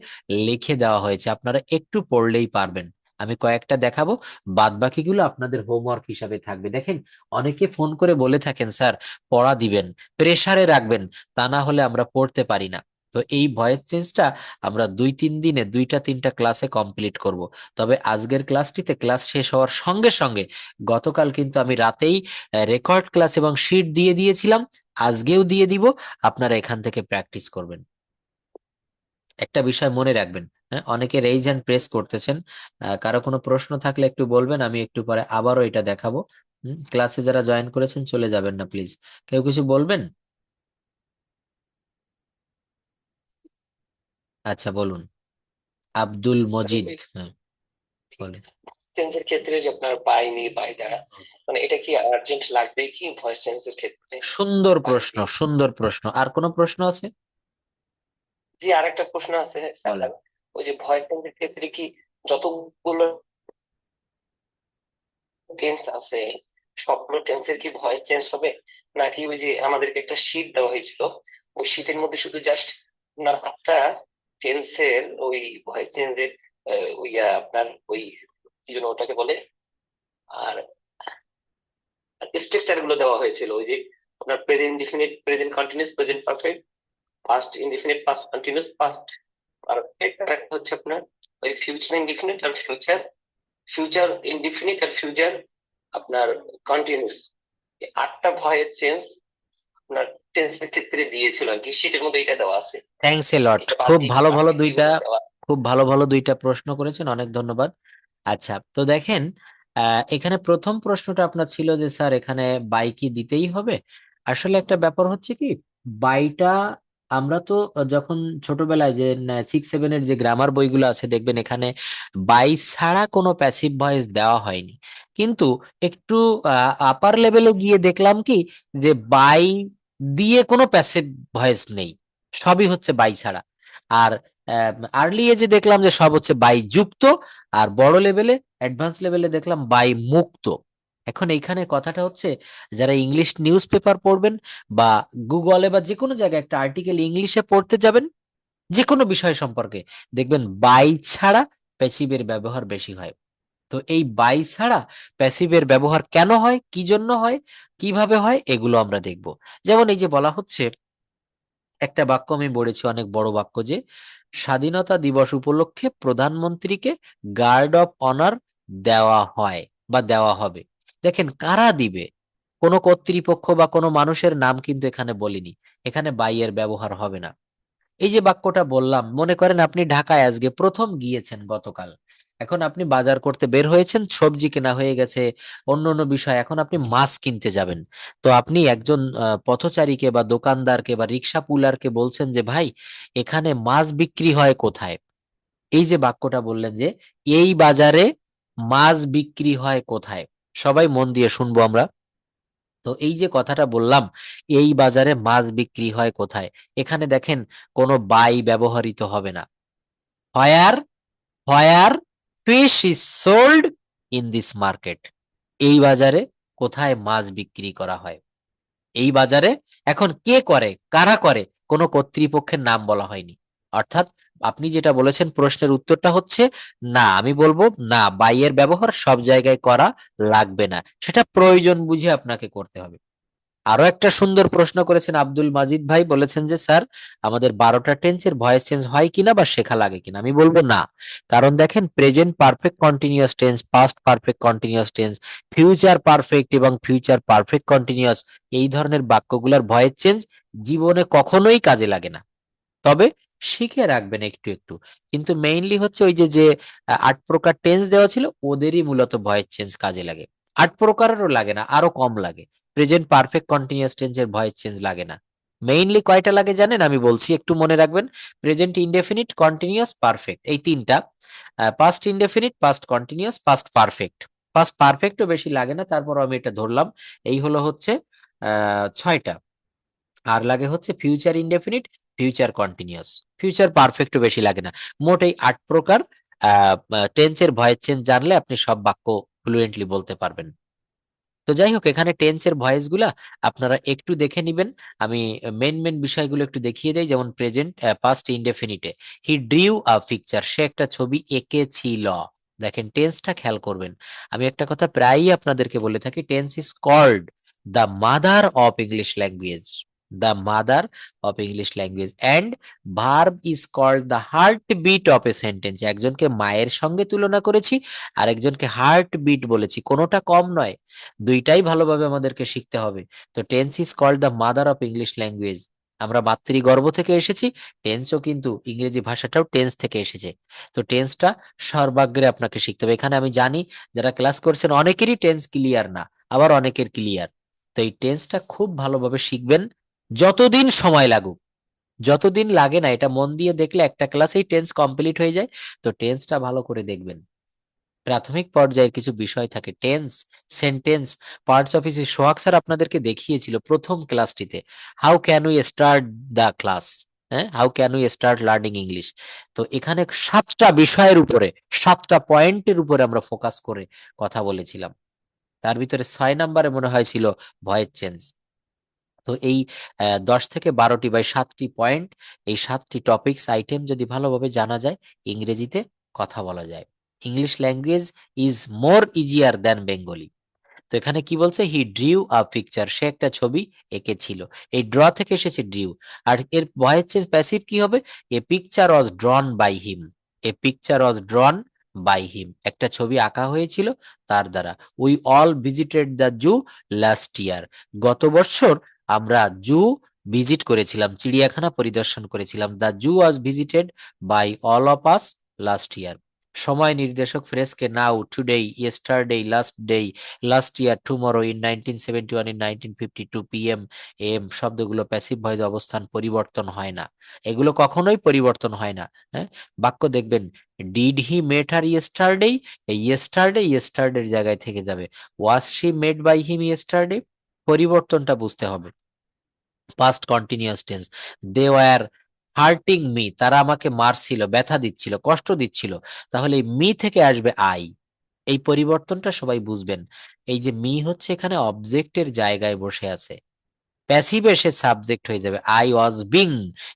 লিখে দেওয়া হয়েছে, আপনারা একটু পড়লেই পারবেন। আমি কয়েকটা দেখাবো, বাদ বাকিগুলো আপনাদের হোমওয়ার্ক হিসাবে থাকবে। দেখেন অনেকে ফোন করে বলে থাকেন, স্যার পড়া দিবেন, প্রেসারে রাখবেন, তা না হলে আমরা পড়তে পারি না। তো এই ভয়েস চেঞ্জটা আমরা 2-3 দিনে 2টা-3টা ক্লাসে কমপ্লিট করব। তবে আজকের ক্লাসটিতে ক্লাস শেষ হওয়ার সঙ্গে সঙ্গে, গতকাল কিন্তু আমি রাতেই রেকর্ড ক্লাস এবং শিট দিয়ে দিয়েছিলাম, আজকেও দিয়ে দিব, আপনারা এখান থেকে প্র্যাকটিস করবেন। একটা বিষয় মনে রাখবেন, হ্যাঁ, অনেকে রেইজ হ্যান্ড প্রেস করতেছেন, কারো কোনো প্রশ্ন থাকলে একটু বলবেন, আমি একটু পরে আবারও এটা দেখাবো। ক্লাসে যারা জয়েন করেছেন চলে যাবেন না প্লিজ, কেউ কিছু বলবেন? আচ্ছা বলুন। আব্দুল মজিদ, হ্যাঁ বলেন।
চেঞ্জের ক্ষেত্রে যে আপনার বাই নিয়ে বাই দ্বারা, মানে এটা কি আর্জেন্ট লাগবে কি ভয়েস চেঞ্জের ক্ষেত্রে?
সুন্দর
বাই
প্রশ্ন,
দিয়ে।
সুন্দর প্রশ্ন। আর কোনো প্রশ্ন আছে?
জি, আরেকটা প্রশ্ন আছে স্যার।
বলেন।
ওই যে ভয়েস চেঞ্জের ক্ষেত্রে কি যতগুলো টেন্স আছে সবগুলো টেন্সের কি ভয়েস চেঞ্জ হবে, নাকি ওই যে আমাদেরকে একটা শীট দেওয়া হয়েছিল, ওই শীটের মধ্যে শুধু জাস্ট আপনার একটা টেন্সের ওই ভয়েস চেঞ্জের ওই আপনার ওই কি যেন ওটাকে বলে, আর স্ট্রাকচার গুলো দেওয়া হয়েছিল, ওই যে আপনার present indefinite, present continuous, present perfect, past indefinite, past continuous, past perfect, আর একটা হচ্ছে আপনার ওই ফিউচার ইনডিফিনিট আর ফিউচার, ফিউচার ইনডিফিনিট আর ফিউচার আপনার কন্টিনিউয়াস। আটটা ভয়েস চেঞ্জ আপনার টেন্সের ক্ষেত্রে দিয়েছিল আর কি, শীটের মধ্যে এটা দেওয়া আছে।
থ্যাংকস এ লট।
এটা বাদ
খুব
দিয়ে কি
ভালো ভালো
বাকি
দুইটা,
যেগুলো দেওয়া।
খুব ভালো ভালো দুইটা প্রশ্ন করেছেন, অনেক ধন্যবাদ। আচ্ছা, তো দেখেন, এখানে প্রথম প্রশ্নটা আপনার ছিল যে স্যার এখানে বাই কি দিতেই হবে। আসলে একটা ব্যাপার হচ্ছে কি, বাইটা আমরা তো যখন ছোটবেলায় যে 6-7 এর যে গ্রামার বইগুলো আছে দেখবেন এখানে বাই ছাড়া কোনো প্যাসিভ ভয়েস দেওয়া হয়নি। কিন্তু একটু আপার লেভেলে গিয়ে দেখলাম কি, যে বাই দিয়ে কোনো প্যাসিভ ভয়েস নেই, সবই হচ্ছে বাই ছাড়া। আর আর্লি এজে দেখলাম যে সব হচ্ছে বাই যুক্ত, আর বড় লেভেলে, অ্যাডভান্স লেভেলে দেখলাম বাই মুক্ত। এখন এইখানে কথাটা হচ্ছে, যারা ইংলিশ নিউজ পেপার পড়বেন বা গুগলে বা যে কোনো জায়গায় একটা আর্টিকেল ইংলিশে পড়তে যাবেন, যে কোনো বিষয় সম্পর্কে, দেখবেন বাই ছাড়া প্যাসিভের ব্যবহার বেশি হয়। তো এই বাই ছাড়া প্যাসিভের ব্যবহার কেন হয়, কি জন্য হয়, কিভাবে হয়, এগুলো আমরা দেখব। যেমন এই যে বলা হচ্ছে, একটা বাক্য আমি পড়েছি, অনেক বড় বাক্য, যে স্বাধীনতা দিবস উপলক্ষে প্রধানমন্ত্রীকে গার্ড অফ অনার দেওয়া হয় বা দেওয়া হবে। দেখেন কারা দিবে, কোনো কর্তৃপক্ষ বা কোনো মানুষের নাম কিন্তু এখানে বলিনি, এখানে বাইয়ের ব্যবহার হবে না। এই যে বাক্যটা বললাম, মনে করেন আপনি ঢাকায় আজকে প্রথম গিয়েছেন গতকাল, এখন আপনি বাজার করতে বের হয়েছেন, সবজি কেনা হয়ে গেছে, অন্য অন্য বিষয়, এখন আপনি মাছ কিনতে যাবেন। তো আপনি একজন পথচারীকে বা দোকানদারকে বা রিক্সা পুলারকে বলছেন যে ভাই, এখানে মাছ বিক্রি হয় কোথায়। এই যে বাক্যটা বললেন যে এই বাজারে মাছ বিক্রি হয় কোথায়, সবাই মন দিয়ে শুনবো আমরা। তো এই যে কথাটা বললাম, এই বাজারে মাছ বিক্রি হয় কোথায়, এখানে দেখেন কোনো বাই ব্যবহৃত হবে না। Where, where fish is sold in this market, এই বাজারে কোথায় মাছ বিক্রি করা হয়, এই বাজারে। এখন কে করে, কারা করে, কোনো কর্তৃপক্ষের নাম বলা হয়নি। অর্থাৎ আপনি যেটা বলেছেন প্রশ্নের উত্তরটা হচ্ছে না, আমি বলবো না, বাইয়ের ব্যবহার সব জায়গায় করা লাগবে না, সেটা প্রয়োজন বুঝে আপনাকে করতে হবে। আরো একটা সুন্দর প্রশ্ন করেছেন আব্দুল মাজিদ ভাই, বলেছেন যে স্যার আমাদের 12টা টেন্সের ভয়েস চেঞ্জ হয় কিনা বা শেখা লাগে কিনা। আমি বলবো না, কারণ দেখেন present perfect continuous tense, past perfect continuous tense, future perfect এবং ফিউচার পারফেক্ট কন্টিনিউয়াস, এই ধরনের বাক্যগুলোর ভয়েস চেঞ্জ জীবনে কখনোই কাজে লাগে না। তবে শিখে রাখবেন একটু একটু। কিন্তু মেইনলি হচ্ছে ওই যে যে 8 প্রকার টেন্স দেওয়া ছিল, ওদেরই মূলত ভয়েস চেঞ্জ কাজে লাগে। 8 প্রকারেরও লাগে না, আরো কম লাগে। প্রেজেন্ট পারফেক্ট কন্টিনিউয়াস টেন্সের ভয়েস চেঞ্জ লাগে না। মেইনলি কয়টা লাগে জানেন, আমি বলছি একটু মনে রাখবেন। প্রেজেন্ট ইনডেফিনিট, কন্টিনিউয়াস, পারফেক্ট, এই তিনটা। Past indefinite, past continuous, past perfect. Past পারফেক্টও বেশি লাগে না, তারপর আমি এটা ধরলাম। এই হলো হচ্ছে 6টা। আর লাগে হচ্ছে future indefinite, future continuous, future পারফেক্টও বেশি লাগে না। মোট এই 8 প্রকার টেন্সের ভয়েস চেঞ্জ জানলে আপনি সব বাক্য ফ্লুয়েন্টলি বলতে পারবেন। তো যাই হোক, এখানে টেন্সের ভয়েস গুলা আপনারা একটু দেখে নিবেন। আমি মেন মেন বিষয়গুলো একটু দেখিয়ে দেই। যেমন প্রেজেন্ট পাস্ট ইনডেফিনিটে হি ড্রিউ আ পিকচার, সে একটা ছবি এঁকেছিল। দেখেন টেন্সটা খেয়াল করবেন। আমি একটা কথা প্রায়ই আপনাদেরকে বলে থাকি, tense is called the mother of English language, the mother of English language, and verb is called the heartbeat of a sentence. একজনকে মায়ের সঙ্গে তুলনা করেছি, আরেকজনকে হার্ট বিট বলেছি, কোনোটা কম নয়, দুইটাই ভালোভাবে আমাদেরকে শিখতে হবে। তো tense is called the mother of English language. আমরা মাতৃগর্ভ থেকে এসেছি, টেন্সও কিন্তু, ইংরেজি ভাষাটাও টেন্স থেকে এসেছে। তো টেন্সটা সর্বাগ্রে আপনাকে শিখতে হবে। এখানে আমি জানি যারা ক্লাস করছেন অনেকেরই টেন্স ক্লিয়ার না, আবার অনেকের ক্লিয়ার। তো এই টেন্সটা খুব ভালোভাবে শিখবেন, যতদিন সময় লাগুক। যতদিন লাগে না, এটা মন দিয়ে দেখলে একটা ক্লাসেই টেন্স কমপ্লিট হয়ে যায়। তো টেন্সটা ভালো করে দেখবেন। প্রাথমিক পর্যায়ের কিছু বিষয় থাকে, tense, sentence, parts of speech. Sohag sir আপনাদেরকে দেখিয়েছিল প্রথম ক্লাসটিতে, how can we start the class, হ্যাঁ, how can we start learning English. তো এখানে 7টা বিষয়ের উপরে, 7টা পয়েন্টের উপরে আমরা ফোকাস করে কথা বলেছিলাম। তার ভিতরে 6 নম্বরে মনে হয় ছিল ভয়েস চেঞ্জ। তো এই 10 থেকে 12টি বাই 7টি পয়েন্ট, এই 7টি টপিকস আইটেম যদি ভালোভাবে জানা যায়, ইংরেজিতে কথা বলা যায়। English language is more easier than Bengali. তো এখানে কি বলছে, হি ড্রিউ আ পিকচার, সে একটা ছবি এঁকেছিল। এই ড্র থেকে এসেছে ড্রিউ। আর এর ভয়েস চেঞ্জ প্যাসিভ কি হবে, a picture was drawn by him, a picture was drawn by him, একটা ছবি আঁকা হয়েছিল তার দ্বারা। We all visited the zoo last year, গত বছর আমরা জু ভিজিট করেছিলাম, চিড়িয়াখানা পরিদর্শন করেছিলাম। The zoo was visited by all of us last year. সময় নির্দেশক ফ্রেজকে now, today, yesterday, last day, last year, tomorrow, in 1971, in 1952, PM, AM শব্দগুলো প্যাসিভ ভয়েস, অবস্থান পরিবর্তন হয় না, এগুলো কখনোই পরিবর্তন হয় না। হ্যাঁ, বাক্য দেখবেন, did he met her yesterday, এই ইয়েস্টারডে ইয়েস্টারডের জায়গায় থেকে যাবে। Was she made by him yesterday, পরিবর্তনটা বুঝতে হবে। Past continuous tense, they were hurting me, তারা আমাকে মারছিল, ব্যথা দিচ্ছিল, কষ্ট দিচ্ছিল। তাহলে মি থেকে আসবে আই, এই পরিবর্তনটা সবাই বুঝবেন। এই যে মি হচ্ছে এখানে অবজেক্টের জায়গায় বসে আছে, প্যাসিভে সে সাবজেক্ট হয়ে যাবে। আই ওয়াজ বিং,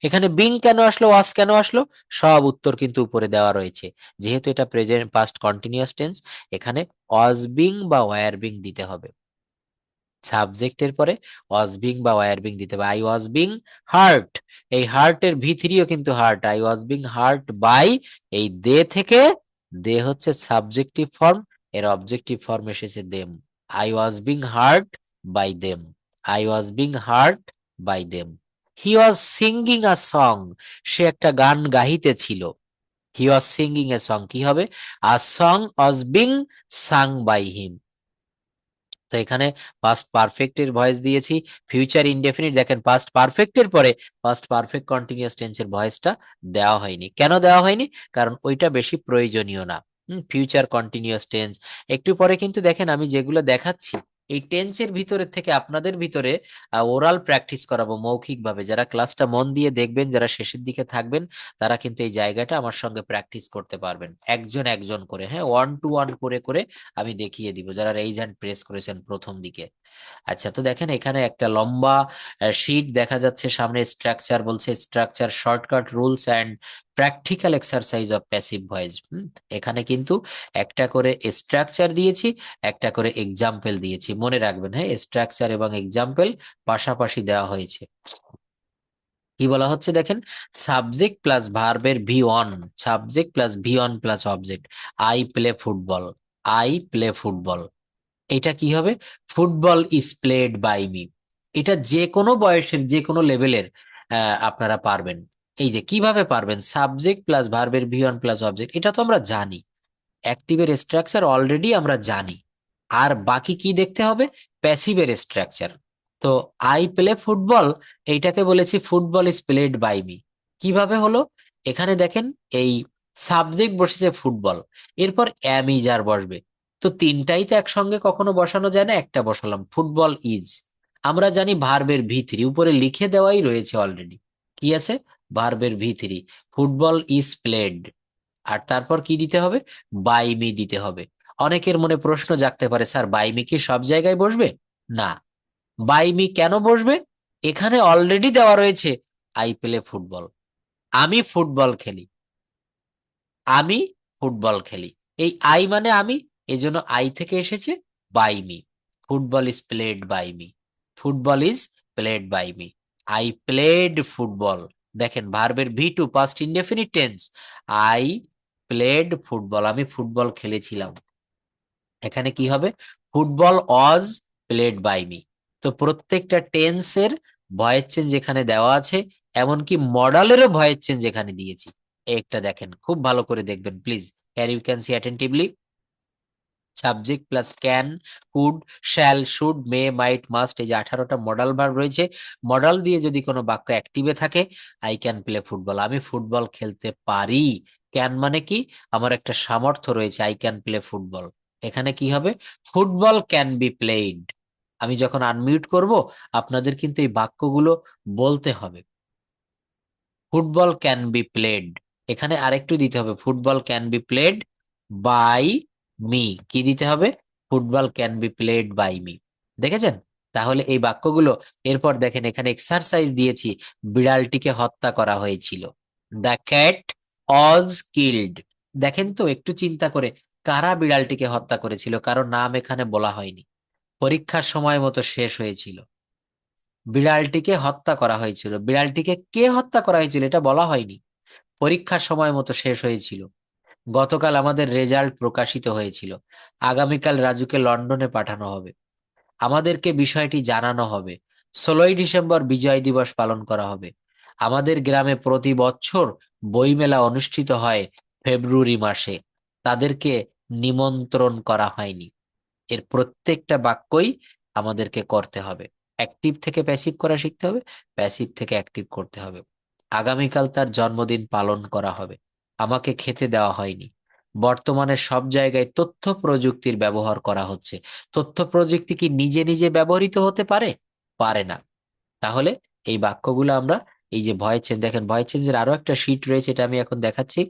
এখানে বিং কেন আসলো, ওয়াজ কেন আসলো, সব উত্তর কিন্তু উপরে দেওয়া রয়েছে। যেহেতু এটা প্রেজেন্ট পাস্ট কন্টিনিউয়াস টেন্স, এখানে ওয়াজ বিং বা ওয়ার বিং দিতে হবে। সাবজেক্টের পরে ওয়াজ বিং বা ওয়ার বিং দিতে হবে। আই ওয়াজ বিং হার্ট, এই হার্টের ভিতরিও কিন্তু hurt, I was being hurt by, এই দে থেকে, দে হচ্ছে সাবজেক্টিভ ফর্ম, এর অবজেক্টিভ ফর্ম এসেছে them. I was being hurt by them, I was being hurt by them. He was singing a song, সে একটা গান গাহিতেছিল। হি ওয়াজ সিঙ্গিং এ সং, কি হবে, a song was being sung by him. তো এখানে past পারফেক্টের ভয়েস দিয়েছি। ফিউচার ইনডেফিনিট দেখেন, পাস্ট পারফেক্টের পরে পাস্ট পারফেক্ট কন্টিনিউয়াস টেন্সের ভয়েসটা দেওয়া হয়নি। কেন দেওয়া হয়নি, কারণ ওইটা বেশি প্রয়োজনীয় না। ফিউচার কন্টিনিউয়াস টেন্স একটু পরে কিন্তু দেখেন আমি যেগুলো দেখাচ্ছি, এই টেন্সের ভিতরে থেকে আপনাদের ভিতরে ওরাল প্র্যাকটিস করাবো মৌখিকভাবে। যারা ক্লাসটা মন দিয়ে দেখবেন, যারা শেষের দিকে থাকবেন, তারা কিন্তু এই জায়গাটা আমার সঙ্গে প্র্যাকটিস করতে পারবেন, একজন একজন করে, হ্যাঁ, 1 to 1 করে করে আমি দেখিয়ে দিব, যারা রেইজ হ্যান্ড প্রেস করেছেন প্রথম দিকে। আচ্ছা, তো দেখেন এখানে একটা লম্বা শীট দেখা যাচ্ছে সামনে, স্ট্রাকচার বলছে, structure, shortcut, rules and practical exercise of passive voice. এখানে কিন্তু একটা করে স্ট্রাকচার দিয়েছি, একটা করে এক্সাম্পল দিয়েছি, মনে রাখবেন, হ্যাঁ, স্ট্রাকচার এবং এক্সাম্পল পাশাপাশি দেওয়া হয়েছে। কি বলা হচ্ছে দেখেন, সাবজেক্ট প্লাস ভার্বের V one, subject plus V one plus object, I play football, I play football, এটা কি হবে, football is played by me. এটা যে কোনো বয়সের যে কোনো লেভেলের আপনারা পারবেন। এই যে কিভাবে পারবেন, সাবজেক্ট প্লাস ভার্বের ভি অন প্লাস অবজেক্ট, এটা তো আমরা জানি, অ্যাক্টিভের স্ট্রাকচার অলরেডি আমরা জানি। আর বাকি কি দেখতে হবে, প্যাসিভের স্ট্রাকচার। তো আই প্লে ফুটবল, এইটাকে বলেছি football is played by me. কিভাবে হলো, এখানে দেখেন এই সাবজেক্ট বসেছে ফুটবল, এরপর অ্যাম ইজ আর বসবে। তো তিনটাই তো একসঙ্গে কখনো বসানো যায় না, একটা বসালাম, ফুটবল ইজ। আমরা জানি ভার্বের ভি3 উপরে লিখে দেওয়াই রয়েছে অলরেডি, কি আছে, ভার্বের ভি3, ফুটবল ইজ প্লেড। আর তারপর কি দিতে হবে, বাই মি দিতে হবে। অনেকের মনে প্রশ্ন জাগতে পারে, স্যার বাই মি কি সব জায়গায় বসবে, না, বাই মি কেন বসবে, এখানে অলরেডি দেওয়া রয়েছে আই প্লে ফুটবল, আমি ফুটবল খেলি, আমি ফুটবল খেলি, এই আই মানে আমি, এই জন্য আই থেকে এসেছে by me. Football is played by me, football is played by me, I played football. দেখেন ভার্বের ভি2 past indefinite tense, I played football, আমি ফুটবল খেলেছিলাম। এখানে কি হবে, football Aja played by me. তো প্রত্যেকটা টেন্সের ভয়েস চেঞ্জ এখানে দেওয়া আছে, এমনকি মডালেরও ভয়েস চেঞ্জ এখানে দিয়েছি। একটা দেখেন, খুব ভালো করে দেখবেন please, can you can see attentively. Subject plus can, could, shall, should, may, might, must, এই যে 18টা মডাল ভার্ব রয়েছে, মডাল দিয়ে যদি কোনো বাক্য অ্যাক্টিভে থাকে, আই ক্যান প্লে ফুটবল, আমি ফুটবল খেলতে পারি, ক্যান মানে কি, আমার একটা সামর্থ্য রয়েছে, আই ক্যান প্লে ফুটবল। এখানে কি হবে, ফুটবল ক্যান বি প্লেড। আমি যখন আনমিউট করব, আপনাদের কিন্তু এই বাক্যগুলো বলতে হবে। ফুটবল ক্যান বি প্লেড, এখানে আরেকটু দিতে হবে, football can be played by me. কি দিতে হবে, football can be played by me. দেখেছেন? তাহলে এই বাক্যগুলো, এরপর দেখেন এখানে এক্সারসাইজ দিয়েছি, বিড়ালটিকে হত্যা করা হয়েছিল। The cat was killed. দেখেন তো একটু চিন্তা করে, কারা বিড়ালটিকে হত্যা করেছিল, কারো নাম এখানে বলা হয়নি। পরীক্ষার সময় মতো শেষ হয়েছিল, বিড়ালটিকে হত্যা করা হয়েছিল। বিড়ালটিকে কে হত্যা করা হয়েছিল এটা বলা হয়নি। পরীক্ষার সময় মতো শেষ হয়েছিল। গতকাল আমাদের রেজাল্ট প্রকাশিত হয়েছিল। আগামীকাল রাজুকে লন্ডনে পাঠানো হবে। আমাদেরকে বিষয়টি জানানো হবে। 16ই ডিসেম্বর বিজয় দিবস পালন করা হবে। আমাদের গ্রামে প্রতি বছর বইমেলা অনুষ্ঠিত হয় ফেব্রুয়ারি মাসে। তাদেরকে নিমন্ত্রণ করা হয়নি। এর প্রত্যেকটা বাক্যই আমাদেরকে করতে হবে। অ্যাক্টিভ থেকে প্যাসিভ করা শিখতে হবে, প্যাসিভ থেকে অ্যাক্টিভ করতে হবে। আগামীকাল তার জন্মদিন পালন করা হবে। আমাকে খেতে দেওয়া হয়নি। বর্তমানে সব জায়গায় তথ্য প্রযুক্তির ব্যবহার করা হচ্ছে। তথ্য প্রযুক্তি কি নিজে নিজে ব্যবহৃত হতে পারে? পারে না। তাহলে এই বাক্যগুলো আমরা, এই যে ভয়েস চেঞ্জ, দেখেন ভয়েস চেঞ্জের আরো একটা শীট রয়েছে, এটা আমি এখন দেখাচ্ছি।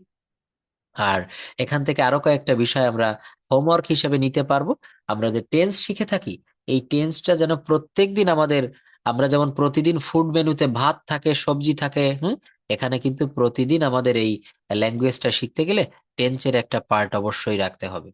আর এখান থেকে আরো কয়েকটা বিষয় আমরা হোমওয়ার্ক হিসেবে নিতে পারবো। আমরা যে টেন্স শিখে থাকি, এই টেন্সটা যেন প্রত্যেকদিন আমাদের, আমরা যেমন প্রতিদিন ফুড মেনুতে ভাত থাকে, সবজি থাকে, এখানে কিন্তু প্রতিদিন আমাদের এই ল্যাঙ্গুয়েজটা শিখতে গেলে টেন্সের একটা পার্ট অবশ্যই রাখতে হবে।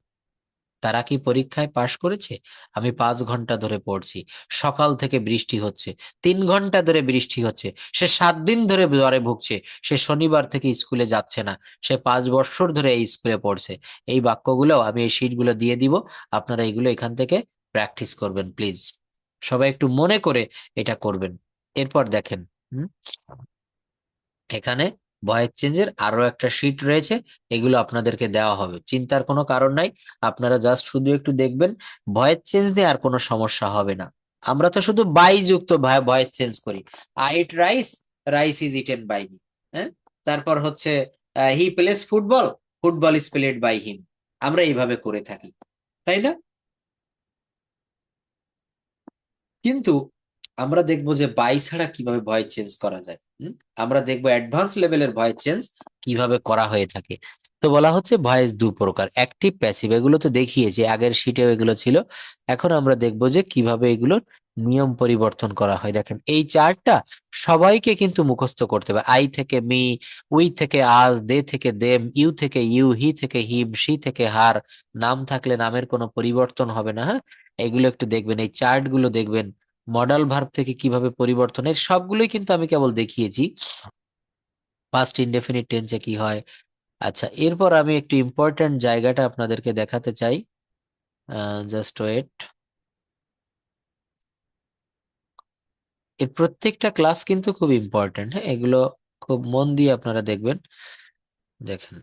তারা কি পরীক্ষায় পাশ করেছে? আমি 5 ঘন্টা ধরে পড়ছি, সকাল থেকে বৃষ্টি হচ্ছে, 3 ঘন্টা ধরে বৃষ্টি হচ্ছে, সে 7 দিন ধরে জ্বরে ভুগছে, সে শনিবার থেকে স্কুলে যাচ্ছে না, সে 5 বছর ধরে এই স্কুলে পড়ছে। এই বাক্যগুলো আমি এই শীটগুলো দিয়ে দিব, আপনারা এগুলো এখান থেকে প্র্যাকটিস করবেন প্লিজ। সবাই একটু মনে করে এটা করবেন। এরপর দেখেন, হুম, এখানে ভয়েস চেঞ্জের আরো একটা শীট রয়েছে, এগুলো আপনাদেরকে দেওয়া হবে, চিন্তার কোনো কারণ নাই। আপনারা জাস্ট শুধু একটু দেখবেন, ভয়েস চেঞ্জ দিয়ে আর কোনো সমস্যা হবে না। আমরা তো শুধু বাই যুক্ত ভয়েস চেঞ্জ করি। I eat rice, rice is eaten by me. হ্যাঁ, তারপর হচ্ছে he plays football, football is played by him. আমরা এইভাবে করে থাকি, তাই না? কিন্তু আমরা দেখবো যে বাই ছাড়া কিভাবে ভয়েস চেঞ্জ করা যায়। আমরা দেখবো অ্যাডভান্স লেভেলের ভয়েস চেঞ্জ কিভাবে করা হয়ে থাকে। তো বলা হচ্ছে ভয়েস দু প্রকার, অ্যাক্টিভ প্যাসিভ, এগুলো তো দেখিয়েছি, আগের শিটেও এগুলো ছিল। এখন আমরা দেখবো যে কিভাবে এগুলোর নিয়ম পরিবর্তন করা হয়। দেখেন এই চার্টটা সবাইকে কিন্তু মুখস্থ করতে হবে। আই থেকে মি, উই থেকে আর, দে থেকে দেম, ইউ থেকে ইউ, হি থেকে হিম, সি থেকে হার। নাম থাকলে নামের কোনো পরিবর্তন হবে না। হ্যাঁ, এগুলো একটু দেখবেন, এই চার্ট গুলো দেখবেন। মডাল ভার্ব থেকে কিভাবে পরিবর্তনের সবগুলোই কিন্তু আমি কেবল দেখিয়েছি। পাস্ট ইনডেফিনিট টেন্সে কি হয়। আচ্ছা, এরপর আমি একটু ইম্পর্ট্যান্ট জায়গাটা আপনাদেরকে দেখাতে চাই। Just wait. এর প্রত্যেকটা ক্লাস কিন্তু খুব ইম্পর্ট্যান্ট। হ্যাঁ, এগুলো খুব মন দিয়ে আপনারা দেখবেন। দেখেন,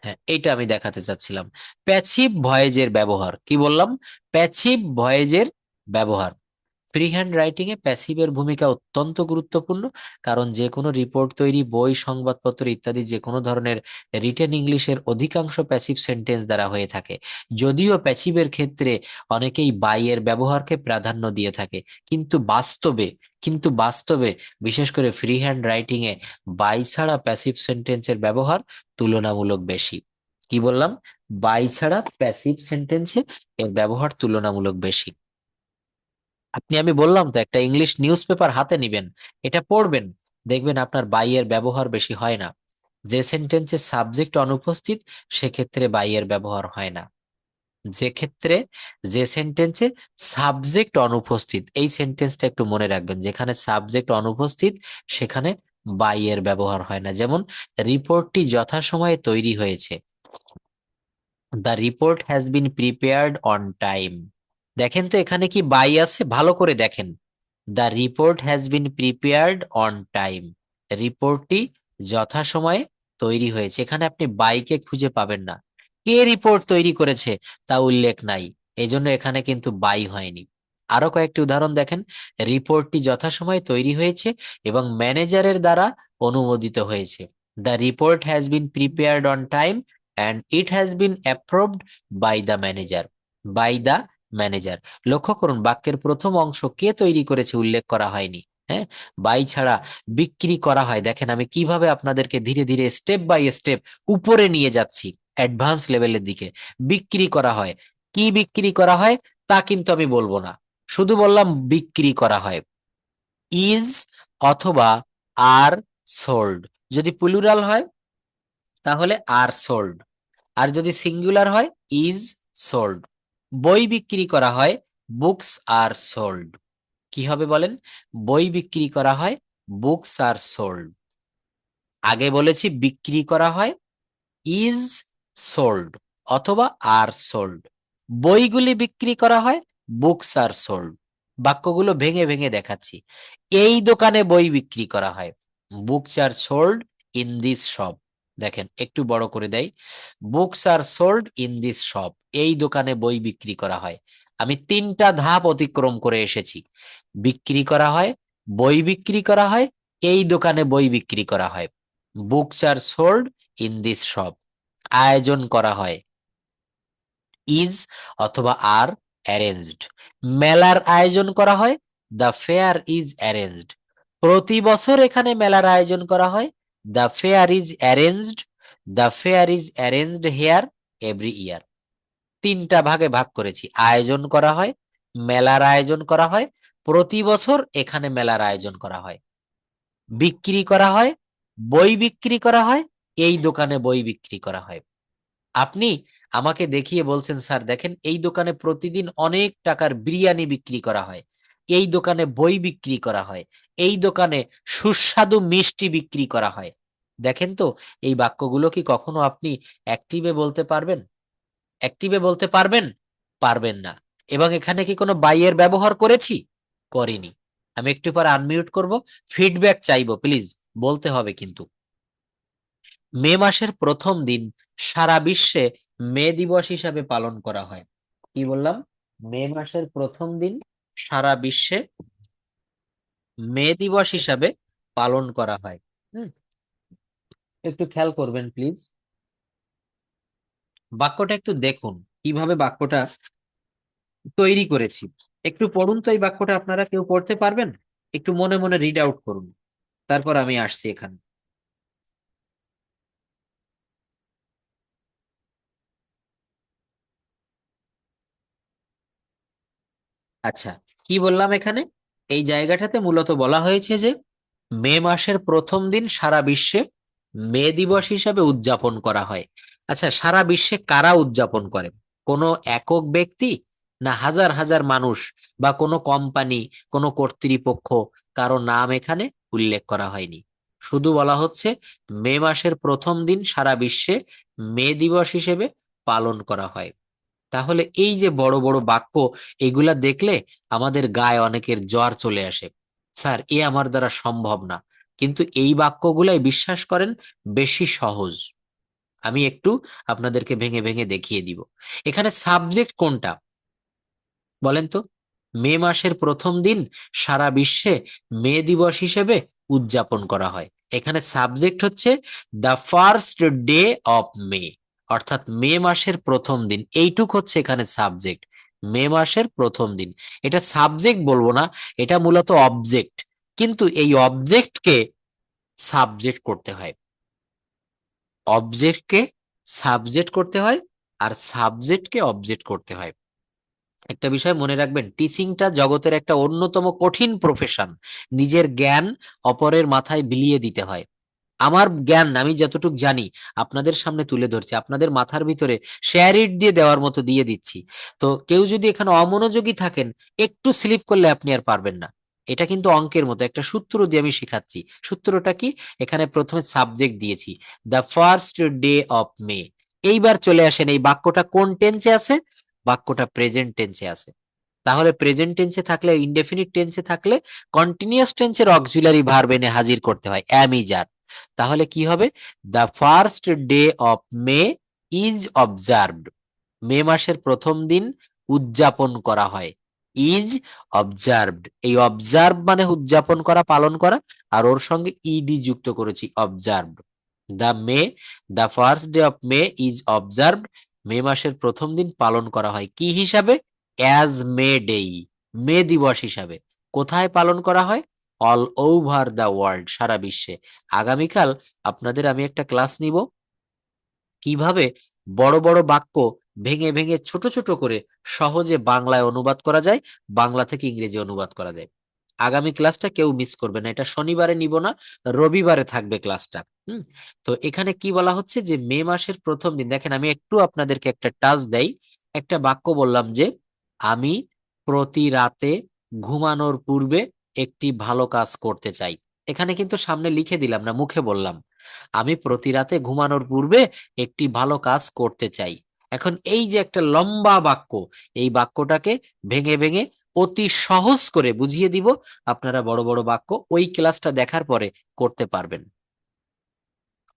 হ্যাঁ, এইটা আমি দেখাতে চাচ্ছিলাম, প্যাসিভ ভয়েজের ব্যবহার। কি বললাম? প্যাসিভ ভয়েজের ব্যবহার। ফ্রি হ্যান্ড রাইটিং এ প্যাসিভের ভূমিকা অত্যন্ত গুরুত্বপূর্ণ। কারণ যে কোনো রিপোর্ট তৈরি, বই, সংবাদপত্র ইত্যাদি যে কোনো ধরনের রিটেন ইংলিশের অধিকাংশ প্যাসিভ সেন্টেন্স দ্বারা হয়ে থাকে। যদিও প্যাসিভের ক্ষেত্রে অনেকেই বাই এর ব্যবহারকে প্রাধান্য দিয়ে থাকে, কিন্তু বাস্তবে বিশেষ করে ফ্রি হ্যান্ড রাইটিং এ বাই ছাড়া প্যাসিভ সেন্টেন্সের ব্যবহার তুলনামূলক বেশি। কি বললাম? বাই ছাড়া প্যাসিভ সেন্টেন্সে এর ব্যবহার তুলনামূলক বেশি। আমি বললাম তো, একটা ইংলিশ নিউজ পেপার হাতে নিবেন, এটা পড়বেন, দেখবেন আপনার বাই এর ব্যবহার বেশি হয় না। যে সেন্টেন্সে সাবজেক্ট অনুপস্থিত, সেক্ষেত্রে বাই এর ব্যবহার হয় না। যে ক্ষেত্রে, যে সেন্টেন্সে সাবজেক্ট অনুপস্থিত, এই সেন্টেন্সটা একটু মনে রাখবেন, যেখানে সাবজেক্ট অনুপস্থিত সেখানে বাই এর ব্যবহার হয় না। যেমন, রিপোর্টটি যথাসময়ে তৈরি হয়েছে, the report has been prepared on time. দেখেন তো এখানে কি বাই আছে, ভালো করে দেখেন। The report has been prepared on time, রিপোর্টটি যথাসময়ে তৈরি হয়েছে। এখানে আপনি বাইকে খুঁজে পাবেন না, কে রিপোর্ট তৈরি করেছে তা উল্লেখ নাই, এই জন্য এখানে কিন্তু বাই হয়নি। আরো কয়েকটি উদাহরণ দেখেন, রিপোর্টটি যথাসময়ে তৈরি হয়েছে এবং ম্যানেজারের দ্বারা অনুমোদিত হয়েছে। The report has been prepared on time and it has been approved by the manager. By the manager. লক্ষ্য করুন বাক্যের প্রথম অংশ কে তৈরি করেছে উল্লেখ করা হয়নি। হ্যাঁ, বাই ছাড়া বিক্রি করা হয়। দেখেন আমি কিভাবে আপনাদেরকে ধীরে ধীরে স্টেপ বাই স্টেপ উপরে নিয়ে যাচ্ছি, অ্যাডভান্স লেভেলের দিকে। বিক্রি করা হয়, কি বিক্রি করা হয় তা কিন্তু আমি বলবো না, শুধু বললাম বিক্রি করা হয়। ইজ অথবা আর সোল্ড, যদি প্লুরাল হয় তাহলে আর সোল্ড, আর যদি সিঙ্গুলার হয় ইজ সোল্ড। বই বিক্রি করা হয়, বুকস আর সোল্ড। কি হবে বলেন? বই বিক্রি করা হয়, বুকস আর সোল্ড। আগে বলেছি বিক্রি করা হয় ইজ সোল্ড অথবা আর সোল্ড। বইগুলি বিক্রি করা হয়, বুকস আর সোল্ড। বাক্যগুলো ভেঙে ভেঙে দেখাচ্ছি। এই দোকানে বই বিক্রি করা হয়, books are sold in this shop. দেখেন একটু বড় করে দেয়, books are sold in this shop. এই দোকানে বই বিক্রি করা হয়। আমি 3টা ধাপ অতিক্রম করে এসেছি। বিক্রি করা হয়, বই বিক্রি করা হয়, এই দোকানে বই বিক্রি করা হয়। Books are sold in this shop. আয়োজন করা হয়, ইজ অথবা আর অ্যারেঞ্জড। মেলার আয়োজন করা হয়, দ্য ফেয়ার ইজ অ্যারেঞ্জড। প্রতি বছর এখানে মেলার আয়োজন করা হয়, the fair is arranged. The fair is arranged here every year. 3টা ভাগে ভাগ করেছি। আয়োজন করা হয়, মেলার আয়োজন করা হয়, প্রতি বছর এখানে মেলার আয়োজন করা হয়। বিক্রি করা হয়, বই বিক্রি করা হয়, এই দোকানে বই বিক্রি করা হয়। আপনি আমাকে দেখিয়ে বলছেন স্যার দেখেন এই দোকানে প্রতিদিন অনেক টাকার বিরিয়ানি বিক্রি করা হয়, এই দোকানে বই বিক্রি করা হয়, এই দোকানে সুস্বাদু মিষ্টি বিক্রি করা হয়। দেখেন তো এই বাক্যগুলো কি কখনো আপনি অ্যাক্টিভে বলতে পারবেন? অ্যাক্টিভে বলতে পারবেন? পারবেন না। এবং এখানে কি কোনো বাইয়ের ব্যবহার করেছি? করিনি। আমি একটু পর আনমিউট করব, ফিডব্যাক চাইবো প্লিজ, বলতে হবে কিন্তু। মে মাসের প্রথম দিন সারা বিশ্বে মে দিবস হিসাবে পালন করা হয়। কি বললাম? মে মাসের প্রথম দিন সারা বিশ্বে মে দিবস হিসাবে পালন করা হয়। হুম, একটু খেয়াল করবেন প্লিজ। বাক্যটা একটু দেখুন কিভাবে বাক্যটা তৈরি করেছি। একটু পড়ুন তো এই বাক্যটা, আপনারা কেউ পড়তে পারবেন? একটু মনে মনে রিড আউট করুন, তারপর আমি আসছি এখানে। আচ্ছা, কি বললাম এখানে? এই জায়গাটাতে মূলত বলা হয়েছে যে মে মাসের প্রথম দিন সারা বিশ্বে মে দিবস হিসাবে উদযাপন করা হয়। আচ্ছা, সারা বিশ্বে কারা উদযাপন করে? কোনো একক ব্যক্তি, না হাজার হাজার মানুষ, বা কোনো কোম্পানি, কোনো কর্তৃপক্ষ? কারো নাম এখানে উল্লেখ করা হয়নি। শুধু বলা হচ্ছে মে মাসের প্রথম দিন সারা বিশ্বে মে দিবস হিসেবে পালন করা হয়। তাহলে এই যে বড় বড় বাক্য, এগুলা দেখলে আমাদের গায়ে অনেকের জ্বর চলে আসে। স্যার এ আমার দ্বারা সম্ভব না, কিন্তু এই বাক্যগুলাই বিশ্বাস করেন বেশি সহজ। আমি একটু আপনাদেরকে ভেঙে ভেঙে দেখিয়ে দিব। এখানে সাবজেক্ট কোনটা বলেন তো? মে মাসের প্রথম দিন সারা বিশ্বে মে দিবস হিসেবে উদযাপন করা হয়। এখানে সাবজেক্ট হচ্ছে দ্য ফার্স্ট ডে অফ মে, অর্থাৎ মে মাসের প্রথম দিন। এইটুক হচ্ছে এখানে সাবজেক্ট, মে মাসের প্রথম দিন। এটা সাবজেক্ট বলবো না, এটা মূলত অবজেক্ট। কিন্তু এই অবজেক্টকে সাবজেক্ট করতে হয়, অবজেক্টকে সাবজেক্ট করতে হয়, আর সাবজেক্টকে অবজেক্ট করতে হয়। একটা বিষয় মনে রাখবেন, টিচিংটা জগতের একটা অন্যতম কঠিন প্রফেশন। নিজের জ্ঞান অপরের মাথায় বিলিয়ে দিতে হয়। আমার জ্ঞান আমি যতটুক জানি আপনাদের সামনে তুলে ধরছি, আপনাদের মাথার ভিতরে শেয়ার ইট দিয়ে দেওয়ার মতো দিয়ে দিচ্ছি। তো কেউ যদি এখানে অমনোযোগী থাকেন, একটু স্লিপ করলে আপনি আর পারবেন না। এটা কিন্তু অঙ্কের মতো একটা সূত্র দিয়ে আমি শেখাচ্ছি। সূত্রটা কি? এখানে প্রথমে সাবজেক্ট দিয়েছি, দ্য ফার্স্ট ডে অফ মে। এইবার চলে আসেন এই বাক্যটা কোন টেন্সে আছে? বাক্যটা প্রেজেন্ট টেন্সে আছে। তাহলে প্রেজেন্ট টেন্সে থাকলে, ইনডেফিনিট টেন্সে থাকলে কন্টিনিউয়াস টেন্সের অক্সিলারি ভার্ব এনে হাজির করতে হয়, অ্যাম ইজ আর। তাহলে কি হবে? The first day of May is observed. May মাসের প্রথম দিন উদযাপন করা হয়, ইজ অবজার্ভড। এই অবজার্ভ মানে উদযাপন করা, পালন করা, আর ওর সঙ্গে ইডি যুক্ত করেছি, observed. The first day of May is observed, May মাসের প্রথম দিন পালন করা হয় কি হিসাবে? অ্যাজ মে ডে, মে দিবস হিসাবে। কোথায় পালন করা হয়? অল ওভার দ্য ওয়ার্ল্ড, সারা বিশ্বে। আগামীকাল আপনাদের আমি একটা ক্লাস নিব কিভাবে বড় বড় বাক্য ভেঙে ভেঙে ছোট ছোট করে সহজে বাংলায় অনুবাদ করা যায়, বাংলা থেকে ইংরেজি অনুবাদ করা যায়। আগামী ক্লাসটা কেউ মিস করবে না, এটা শনিবারে নিব না, রবিবারে থাকবে ক্লাসটা। তো এখানে কি বলা হচ্ছে যে মে মাসের প্রথম দিন, দেখেন আমি একটু আপনাদেরকে একটা টাচ দেই। একটা বাক্য বললাম যে আমি প্রতি রাতে ঘুমানোর পূর্বে একটি ভালো কাজ করতে চাই। এখানে কিন্তু সামনে লিখে দিলাম না, মুখে বললাম আমি প্রতি রাতে ঘুমানোর পূর্বে একটি ভালো কাজ করতে চাই। এখন এই যে একটা লম্বা বাক্য, এই বাক্যটাকে ভেঙে ভেঙে অতি সহজ করে বুঝিয়ে দিব। আপনারা বড় বড় বাক্য ওই ক্লাসটা দেখার পরে করতে পারবেন।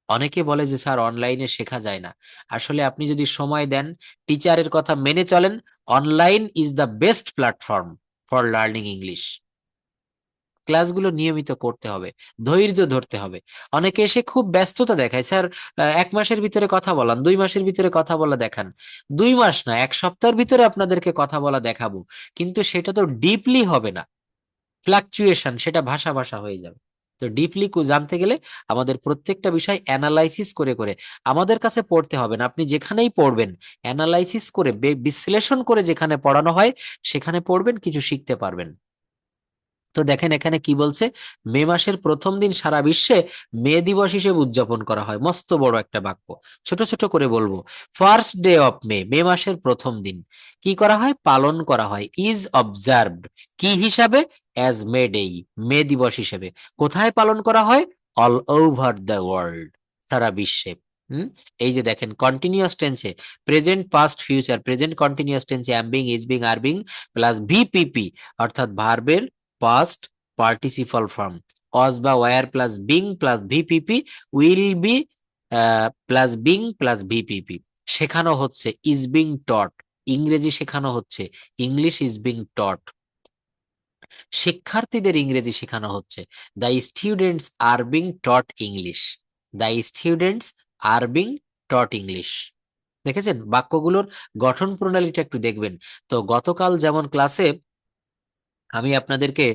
অনেকে বলে যে স্যার অনলাইনে শেখা যায় না। আসলে আপনি যদি সময় দেন, টিচারের কথা মেনে চলেন, online is the best platform for learning English. ক্লাসগুলো নিয়মিত করতে হবে, ধৈর্য ধরতে হবে। অনেকে এসে খুব ব্যস্ততা দেখায়, স্যার 1 মাসের ভিতরে কথা বলান, 2 মাসের ভিতরে কথা বলা দেখান। 2 মাস না, 1 সপ্তাহের ভিতরে আপনাদেরকে কথা বলা দেখাবো, কিন্তু সেটা তো ডিপলি হবে না, ফ্লাকচুয়েশন, সেটা ভাষা ভাষা হয়ে যাবে। তো ডিপলি জানতে গেলে আমাদের প্রত্যেকটা বিষয় অ্যানালাইসিস করে করে আমাদের কাছে পড়তে হবে না। আপনি যেখানেই পড়বেন অ্যানালাইসিস করে বিশ্লেষণ করে যেখানে পড়ানো হয় সেখানে পড়বেন, কিছু শিখতে পারবেন। তো দেখেন এখানে কি বলছে, মে মাসের প্রথম দিন সারা বিশ্বে মে দিবস হিসেবে উদযাপন করা হয়। মস্ত বড় একটা বাক্য, ছোট ছোট করে বলবো। ফার্স্ট ডে অফ মে, মে মাসের প্রথম দিন কি করা হয়? পালন করা হয়। ইজ অবজার্ভড কি হিসাবে? অ্যাজ মে ডে, মে দিবস হিসেবে। কোথায় পালন করা হয়? অল ওভার দ্য ওয়ার্ল্ড, সারা বিশ্বে। এই যে দেখেন কন্টিনিউয়াস টেন্সে present past future, present continuous টেন্সে am being, is being, are being plus VPP অর্থাৎ ভার্বের past participle form, was বা were plus being plus VPP, will be plus being plus VPP. শেখানো হচ্ছে ইজ বিং টট, ইংরেজি শেখানো হচ্ছে, ইংলিশ ইজ বিং টট। শিক্ষার্থীদের ইংরেজি শেখানো হচ্ছে, the students are being taught English, the students are being taught English. দেখেছেন বাক্যগুলোর গঠন প্রণালীটা একটু দেখবেন। তো গতকাল যেমন ক্লাসে আমি আপনাদেরকে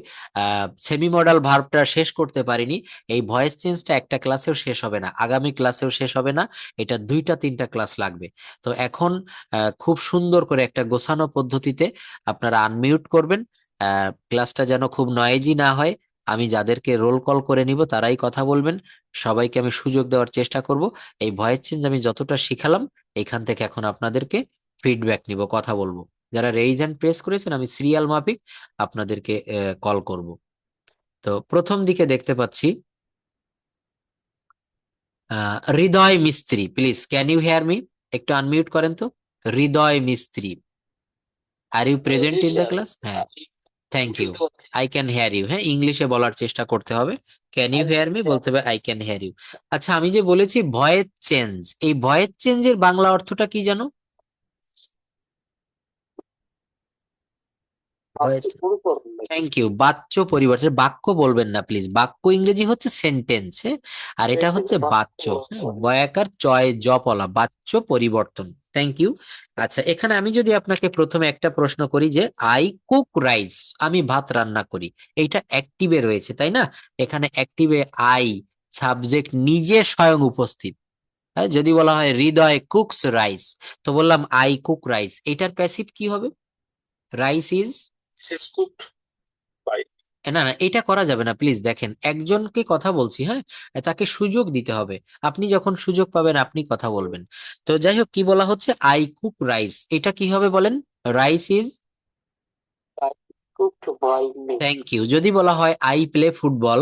সেমি মডাল ভার্বটা শেষ করতে পারিনি, এই ভয়েস চেঞ্জটা একটা ক্লাসেও শেষ হবে না, আগামী ক্লাসেও শেষ হবে না, এটা 2টা 3টা ক্লাস লাগবে। তো এখন খুব সুন্দর করে একটা গোছানো পদ্ধতিতে আপনারা আনমিউট করবেন, ক্লাসটা যেন খুব নয়েজি না হয়। আমি যাদেরকে রোল কল করে নিব তারাই কথা বলবেন, সবাইকে আমি সুযোগ দেওয়ার চেষ্টা করব। এই ভয়েস চেঞ্জ আমি যতটা শিখালাম এখান থেকে এখন আপনাদেরকে ফিডব্যাক নিব, কথা বলবো। যারা রেইজ হ্যান্ড প্রেস করেছেন আমি সিরিয়াল মাফিক আপনাদেরকে কল করব। তো প্রথম দিকে দেখতে পাচ্ছি Hriday Mistri, please can you hear me? একটু আনমিউট করেন তো। Hriday Mistri, are you present
জি
ইন দ্য
স্যার,
ক্লাস? হ্যাঁ, থ্যাংক ইউ।
শুনতে পাচ্ছি।
আই ক্যান হেয়ার ইউ, হ্যাঁ ইংলিশে বলার চেষ্টা করতে হবে। ক্যান ইউ হেয়ার মি বলতে হবে আই ক্যান হেয়ার ইউ। আচ্ছা আমি যে বলেছি ভয়েস চেঞ্জ, এই ভয়েস চেঞ্জের বাংলা অর্থটা কি জানো? Voice, thank you. বাচ্য পরিবর্তন, বাক্য বলবেন না প্লিজ, বাক্য ইংরেজি হচ্ছে সেন্টেন্স, আর এটা হচ্ছে বাচ্য, বয়াকার চয় জপলা, বাচ্য পরিবর্তন। Thank you. আচ্ছা এখানে আমি যদি আপনাকে প্রথমে একটা প্রশ্ন করি যে আই কুক রাইস, আমি ভাত রান্না করি, এইটা অ্যাক্টিভে রয়েছে তাই না? এখানে অ্যাক্টিভে আই, সাবজেক্ট নিজে স্বয়ং উপস্থিত। হ্যাঁ, যদি বলা হয় হৃদয় কুকস রাইস, তো বললাম আই কুক রাইস, এটার প্যাসিভ কি হবে? রাইস ইজ না না, এটা করা যাবে না প্লিজ। দেখেন একজনকে কথা বলছি, হ্যাঁ, তাকে সুযোগ দিতে হবে। আপনি যখন সুযোগ পাবেন আপনি কথা বলবেন। তো যাই হোক, কি বলা হচ্ছে? আই কুক রাইস, এটা কি হবে বলেন? Rice is,
cooked by me.
Thank you. যদি বলা হয় I play football,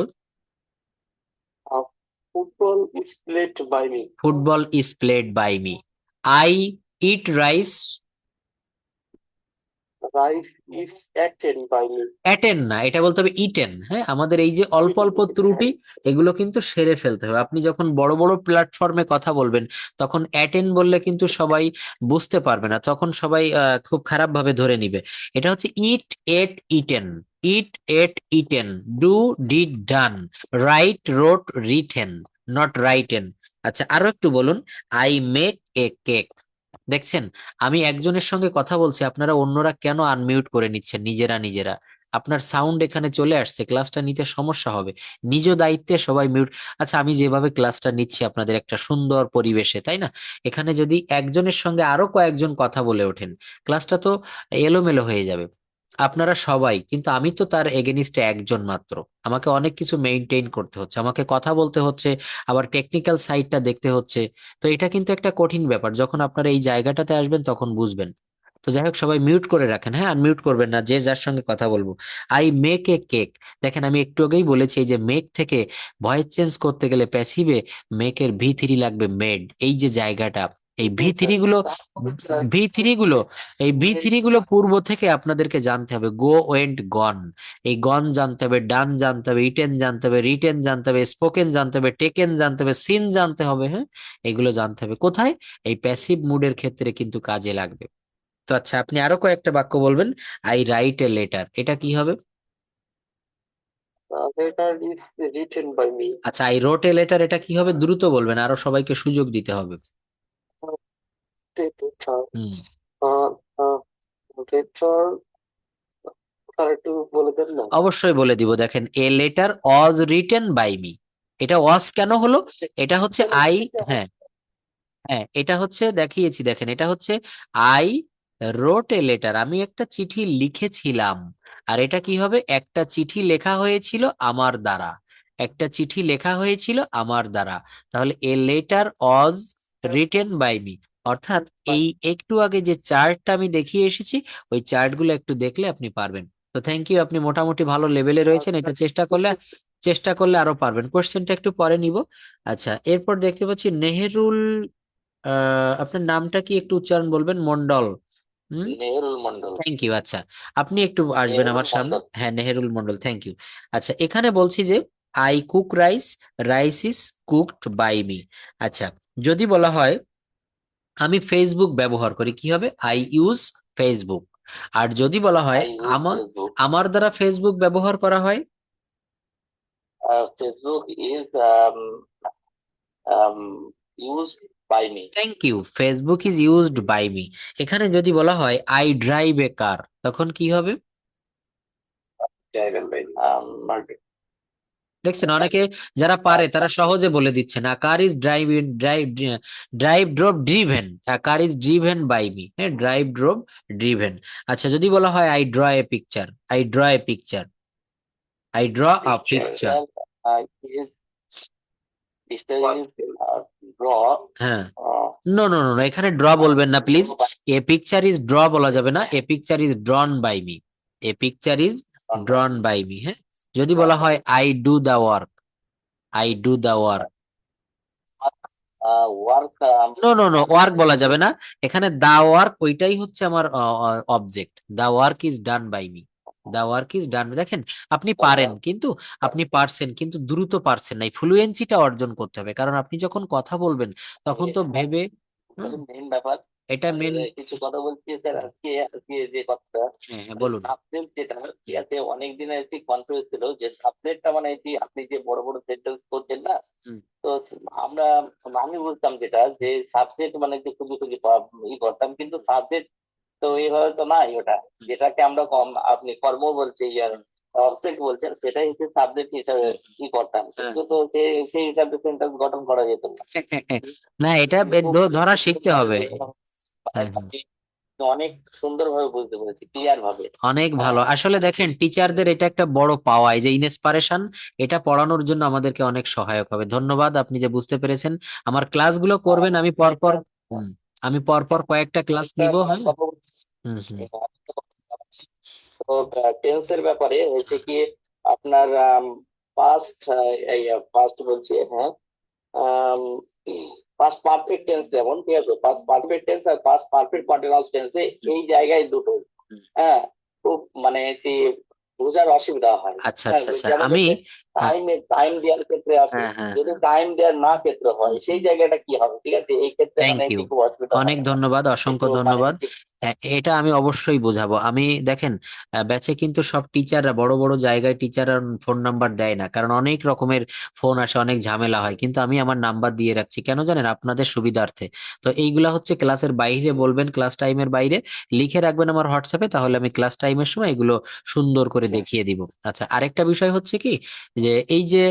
football is played by me.
Football is played by me. I eat rice,
rice is eaten by me.
Eaten না, এটা বলতে হবে ইটেন। হ্যাঁ, আমাদের এই যে অল্প অল্প ত্রুটি এগুলো কিন্তু সেরে ফেলতে হবে। আপনি যখন বড় বড় প্ল্যাটফর্মে কথা বলবেন তখন অ্যাটেন বললে কিন্তু সবাই বুঝতে পারবে না, তখন সবাই খুব খারাপ ভাবে ধরে নিবে। এটা হচ্ছে eat ate eaten, eat ate eaten, do did done, write wrote written, not written. আচ্ছা, আরো একটু বলুন, আই মেক এ কেক। দেখছেন, আমি একজনের সঙ্গে কথা বলছি, আপনারা অন্যরা কেন আনমিউট করে নিচ্ছেন নিজেরা নিজেরা? আপনার সাউন্ড এখানে চলে আসছে, ক্লাসটা নিতে সমস্যা হবে। নিজ দায়িত্বে সবাই মিউট। আচ্ছা, আমি যেভাবে ক্লাসটা নিচ্ছি আপনাদের একটা সুন্দর পরিবেশে, তাই না? এখানে যদি একজনের সঙ্গে আরো কয়েকজন কথা বলে ওঠেন, ক্লাসটা তো এলোমেলো হয়ে যাবে। আপনারা সবাই, কিন্তু আমি তো তার এগেনিস্টে একজন মাত্র। আমাকে অনেক কিছু মেইনটেইন করতে হচ্ছে, আমাকে কথা বলতে হচ্ছে, আবার টেকনিক্যাল সাইডটা দেখতে হচ্ছে। তো এটা কিন্তু একটা কঠিন ব্যাপার, যখন আপনারা এই জায়গাটাতে আসবেন তখন বুঝবেন। তো যাই হোক, সবাই মিউট করে রাখেন, হ্যাঁ, আনমিউট করবেন না যে যার সঙ্গে কথা বলবো। I make a cake. দেখেন, আমি একটু আগেই বলেছি, এই যে মেক থেকে ভয়েস চেঞ্জ করতে গেলে প্যাসিভে মেকের ভি3 লাগবে মেড, এই যে জায়গাটা, এই ভি3 গুলো এই ভি3 গুলো পূর্ব থেকে আপনাদেরকে জানতে হবে। গো, ওয়েন্ট, গন, এই গন জানতে হবে, ডান জানতে হবে, ইটেন জানতে হবে, রিটেন জানতে হবে, স্পোকেন জানতে হবে, টেকেন জানতে হবে, সিন জানতে হবে, হ্যাঁ, এগুলো জানতে হবে। কোথায়? এই প্যাসিভ মুডের ক্ষেত্রে কিন্তু কাজে লাগবে। তো আচ্ছা, আপনি আরো কয়েকটা বাক্য বলবেন। আই রাইট এ লেটার, এটা কি হবে?
Letter is written by me.
আচ্ছা, আই রোট এ লেটার, এটা কি হবে? দ্রুত বলবেন, আরো সবাইকে সুযোগ দিতে হবে। হুম।
লেটার স্যার একটু বলে দেন না।
অবশ্যই বলে দিব। দেখেন, a letter was written by me. এটা ওয়াজ কেন হলো? এটা হচ্ছে আই, হ্যাঁ, হ্যাঁ, এটা হচ্ছে দেখিয়েছি, দেখেন, এটা হচ্ছে আই রোট এ লেটার, আমি একটা চিঠি লিখেছিলাম। আর এটা কি হবে? একটা চিঠি লেখা হয়েছিল আমার দ্বারা, একটা চিঠি লেখা হয়েছিল আমার দ্বারা। তাহলে a letter Aja written by me. অর্থাৎ এই একটু আগে যে চার্টটা আমি দেখিয়ে এসেছি, ওই চার্টগুলো একটু দেখলে আপনি পারবেন। তো থ্যাংক ইউ, আপনি মোটামুটি ভালো লেভেলে রয়েছেন, এটা চেষ্টা করলে আরো পারবেন। কোশ্চেনটা একটু পরে নিব। আচ্ছা, এরপর দেখতে পাচ্ছি নেহেরুল, আপনার নামটা কি একটু উচ্চারণ বলবেন? মন্ডল। হুম,
নেহেরুল মন্ডল।
Thank you. আচ্ছা, আপনি একটু আসবেন
নেহেরুল
আমার সামনে।
মন্ডল।
হ্যাঁ, নেহেরুল মন্ডল, থ্যাংক ইউ। আচ্ছা, এখানে বলছি যে I cook rice, rice is cooked by me. আচ্ছা, যদি বলা হয় আমি ফেসবুক ব্যবহার করি, কি হবে? I use Facebook. আর যদি বলা হয়
আই ইউজ
আমার
ফেসবুক।
আমার দ্বারা ফেসবুক ব্যবহার করা হয়,
Facebook is used by me.
Thank you, Facebook is used by me. এখানে যদি বলা হয় আই ড্রাইভ এ কার, তখন কি হবে? দেখছেন, অনেকে যারা পারে তারা সহজে বলে দিচ্ছে না। Car is drive in drive, drive drove driven, car is driven by me, হ্যাঁ, ড্রাইভ ড্রোভ ড্রিভেন। আচ্ছা, যদি বলা হয় I draw a picture, I draw a picture, I draw a picture,
draw.
হ্যাঁ, নো নো নো, এখানে draw বলবেন না please. A picture is draw বলা যাবে না, a picture is drawn by me, a picture is drawn by me, হ্যাঁ। যদি বলা হয় I do the work, I do the work,
work.
No no no, work বলা যাবে না। এখানে দা ওয়ার্ক, ওইটাই হচ্ছে আমার object. The work is done by me, the work is done. দেখেন, আপনি পারেন, কিন্তু আপনি পারছেন, কিন্তু দ্রুত পারছেন না। ফ্লুয়েন্সিটা অর্জন করতে হবে, কারণ আপনি যখন কথা বলবেন তখন তো ভেবে, হুম,
মেন ব্যাপার।
এটা মেন।
কিছু কথা বলছি স্যার, আজকে আজকে যে কথাটা,
হ্যাঁ, হ্যাঁ,
মানে
বলুন।
সাবজেক্ট যেটা, ইয়াতে অনেক দিনের একটি কনফিউজ ছিল যে সাবজেক্টটা মানে এটি আপনি যে বড় বড় সেন্টেন্স করছেন না।
হুম,
তো আমরা, আমি বুঝতাম যেটা যে সাবজেক্ট মানে যে খুবই খুবই করতাম, কিন্তু সাবজেক্ট তো এইভাবে তো নাই ওটা। যেটাকে আমরা আপনি কর্ম বলছি, অবজেক্ট বলছেন, সেটাই হচ্ছে সাবজেক্ট হিসাবে করতাম,
হ্যাঁ।
কিন্তু তো সেই হিসাবে সেন্টেন্স গঠন করা যেত না।
না, এটা
খুব
ধরা শিখতে হবে। হ্যাঁ, হ্যাঁ,
আপনি অনেক সুন্দরভাবে বুঝতে পেরেছি, ক্লিয়ার ভাবে।
অনেক ভালো। আসলে দেখেন, টিচারদের এটা একটা বড় পাওয়া, এই যে ইনস্পারেশন, এটা পড়ানোর জন্য আমাদেরকে অনেক সহায়ক হবে। ধন্যবাদ, আপনি যে বুঝতে পেরেছেন। আমার ক্লাসগুলো করবেন, আমি পরপর, হুম, আমি পরপর কয়েকটা ক্লাস নিব, হ্যাঁ।
কথা বলছি।
হুম, হুম।
তো টেন্সের ব্যাপারে হচ্ছে কি আপনার পাস্ট, পাস্ট বলছি, হ্যাঁ, পাস্ট পারফেক্ট টেন্স যেমন, ঠিক আছে, পাস্ট পারফেক্ট টেন্স আর পাস্ট পারফেক্ট কন্টিনিউয়াস টেন্সে এই জায়গায় দুটো, হ্যাঁ, খুব মানে যে বোঝার অসুবিধা হয়।
আচ্ছা,
হ্যাঁ,
আচ্ছা, আচ্ছা,
যেমন
আমি
হচ্ছে
টাইম দেওয়ার ক্ষেত্রে আছে,
হ্যাঁ হ্যাঁ
যদি টাইম দেওয়ার না ক্ষেত্রে হয় সেই জায়গাটা কি হবে? ঠিক আছে, এই ক্ষেত্রে
থ্যাংক
মানে
ইউ,
একটু অসুবিধা
অনেক
হবে।
ধন্যবাদ, অসংখ্য
একটু মানে
ধন্যবাদ। হ্যাঁ, এটা আমি অবশ্যই বোঝাবো। আমি দেখেন, ব্যাচে কিন্তু সব টিচাররা বড় বড় জায়গায় টিচাররা ফোন নাম্বার দেয় না, কারণ অনেক রকমের ফোন আসে, অনেক ঝামেলা হয়, কিন্তু আমি আমার নাম্বার দিয়ে রাখছি কেন জানেন? আপনাদের সুবিধার্থে। তো এইগুলা হচ্ছে ক্লাসের বাইরে বলবেন, ক্লাস টাইমের বাইরে লিখে রাখবেন আমার হোয়াটসঅ্যাপে, তাহলে আমি ক্লাস টাইমের সময় এগুলো সুন্দর করে দেখিয়ে দিব। আচ্ছা, আরেকটা বিষয় হচ্ছে কি, যে এই যে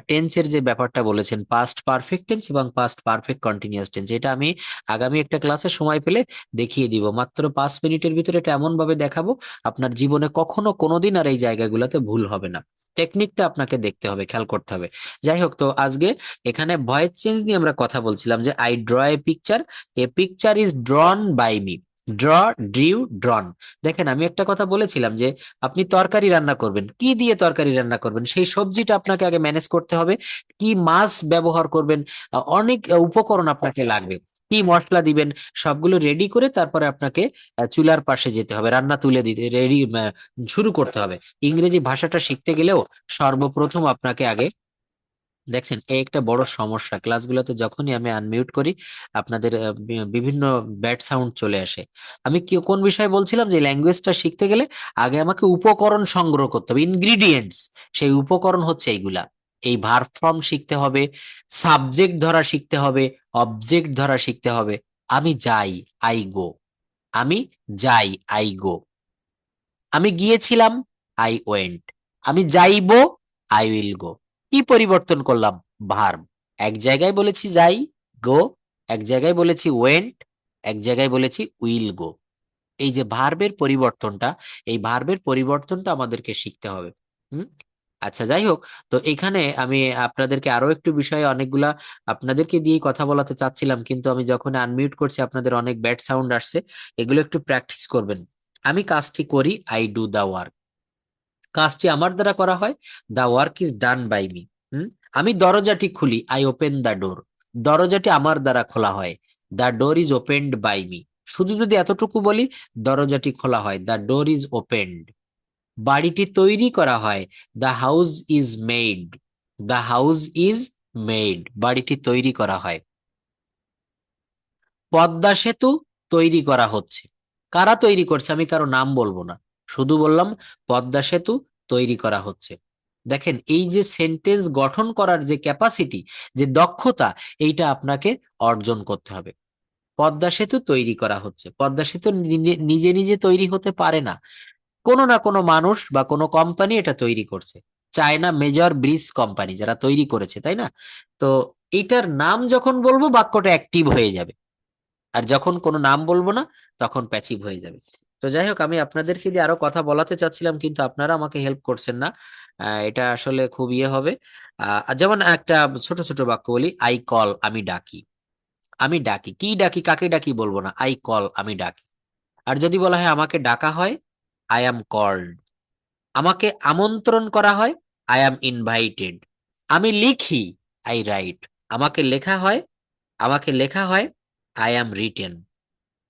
টেন্সের যে ব্যাপারটা বলেছেন, পাস্ট পারফেক্ট টেন্স এবং পাস্ট পারফেক্ট কন্টিনিউয়াস টেন্স, এটা আমি আগামী একটা ক্লাসে সময় পেলে দেখিয়ে দিব। মাত্র 5 মিনিটের ভিতরে এটা এমন ভাবে দেখাবো, আপনার জীবনে কখনো কোনোদিন আর এই জায়গাগুলোতে ভুল হবে না। টেকনিকটা আপনাকে দেখতে হবে, খেয়াল করতে হবে। যাই হোক, তো আজকে এখানে ভয়েস চেঞ্জ নিয়ে আমরা কথা বলছিলাম, যে I draw a picture is drawn by me. Draw, drew, drawn. দেখেন, আমি একটা কথা বলেছিলাম যে আপনি তরকারি রান্না করবেন, কি দিয়ে তরকারি রান্না করবেন সেই সবজিটা আপনাকে আগে ম্যানেজ করতে হবে। কি মাছ ব্যবহার করবেন, অনেক উপকরণ আপনাকে লাগবে। কি মশলা দিবেন, সবগুলো রেডি করে তারপরে আপনাকে চুলার পাশে যেতে হবে, রান্না তুলে দিতে রেডি শুরু করতে হবে। ইংরেজি ভাষাটা শিখতে গেলেও সর্বপ্রথম আপনাকে আগে, দেখছেন, এই একটা বড় সমস্যা, ক্লাসগুলোতে যখনই আমি আনমিউট করি আপনাদের বিভিন্ন ব্যাড সাউন্ড চলে আসে। আমি কি কোন বিষয়ে বলছিলাম, যে ল্যাঙ্গুয়েজটা শিখতে গেলে আগে আমাকে উপকরণ সংগ্রহ করতে হবে, ইনগ্রিডিয়েন্টস। সেই উপকরণ হচ্ছে এইগুলা। এই ভার্ব ফর্ম শিখতে হবে, সাবজেক্ট ধরা শিখতে হবে, অবজেক্ট ধরা শিখতে হবে। আমি যাই, আই গো। আমি যাই, আই গো। আমি গিয়েছিলাম, আই ওয়েন্ট। আমি যাইবো, আই উইল গো। কি পরিবর্তন করলাম? ভার্ব। এক জায়গায় বলেছি যাই, গো, এক জায়গায় বলেছি ওয়েন্ট, এক জায়গায় বলেছি উইল গো। এই যে ভার্বের পরিবর্তনটা, এই ভার্বের পরিবর্তনটা আমাদেরকে শিখতে হবে। হুম। আচ্ছা, যাই হোক, তো এখানে আমি আপনাদেরকে আরো একটু বিষয়ে অনেকগুলা আপনাদেরকে দিয়ে কথা বলাতে চাচ্ছিলাম, কিন্তু আমি যখন আনমিউট করছি আপনাদের অনেক ব্যাড সাউন্ড আসছে। এগুলো একটু প্র্যাকটিস করবেন। আমি কাজটি করি, আই ডু দা ওয়ার্ক। কাজটি আমার দ্বারা করা হয়, the work is done by me. আমি দরজাটি খুলি, আই ওপেন দা ডোর। দরজাটি আমার দ্বারা খোলা হয়, the door is opened by me. শুধু যদি এতটুকু বলি, দরজাটি খোলা হয়, দা ডোর ইজ ওপেনড। বাড়িটি তৈরি করা হয়, the house is made. The house is made, বাড়িটি তৈরি করা হয়। পদ্মা সেতু তৈরি করা হচ্ছে। কারা তৈরি করছে? আমি কারো নাম বলবো না, শুধু বললাম পদ্মা সেতু তৈরি করা হচ্ছে। দেখেন, এই যে সেন্টেন্স গঠন করার যে ক্যাপাসিটি, যে দক্ষতা, এইটা আপনাকে অর্জন করতে হবে। পদ্মা সেতু তৈরি করা হচ্ছে। পদ্মা সেতু নিজে নিজে নিজে তৈরি হতে পারে না, কোনো না কোনো মানুষ বা কোনো কোম্পানি এটা তৈরি করছে। চায়না মেজর ব্রিজ কোম্পানি যারা তৈরি করেছে, তাই না? তো এটার নাম যখন বলবো বাক্যটা অ্যাক্টিভ হয়ে যাবে, আর যখন কোনো নাম বলবো না তখন প্যাসিভ হয়ে যাবে। তো যাই হোক, আমি আপনাদেরকে দিয়ে আরো কথা বলাতে চাচ্ছিলাম, কিন্তু আপনারা আমাকে হেল্প করছেন না। এটা আসলে খুব ইয়ে হবে। যেমন একটা ছোট ছোট বাক্য বলি, আই কল, আমি ডাকি। আমি ডাকি, কি ডাকি, কাকে ডাকি বলবো না, আই কল, আমি ডাকি। আর যদি বলা হয় আমাকে ডাকা হয়, আই অ্যাম কল্ড। আমাকে আমন্ত্রণ করা হয়, আই অ্যাম ইনভাইটেড। আমি লিখি, আই রাইট। আমাকে লেখা হয়, আমাকে লেখা হয়, আই অ্যাম রিটেন।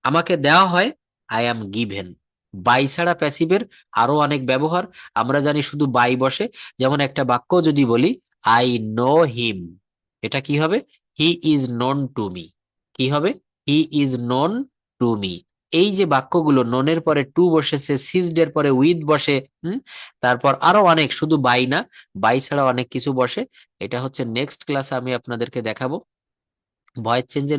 আমাকে দেওয়া হয়, আই অ্যাম গিভেন। বাই ছাড়া প্যাসিভের আরো অনেক ব্যবহার। আমরা জানি শুধু বাই বসে। যেমন একটা বাক্য যদি বলি, আই নো হিম, এটা কি হবে? He is known to me. কি হবে? He is known to me. এই যে বাক্যগুলো, নোনের পরে টু বসেছে, সিজড এর পরে উইথ বসে, তারপর আরো অনেক, শুধু বাই না, বাই ছাড়া অনেক কিছু বসে। এটা হচ্ছে নেক্সট ক্লাসে আমি আপনাদেরকে দেখাবো। ভয়েস চেঞ্জের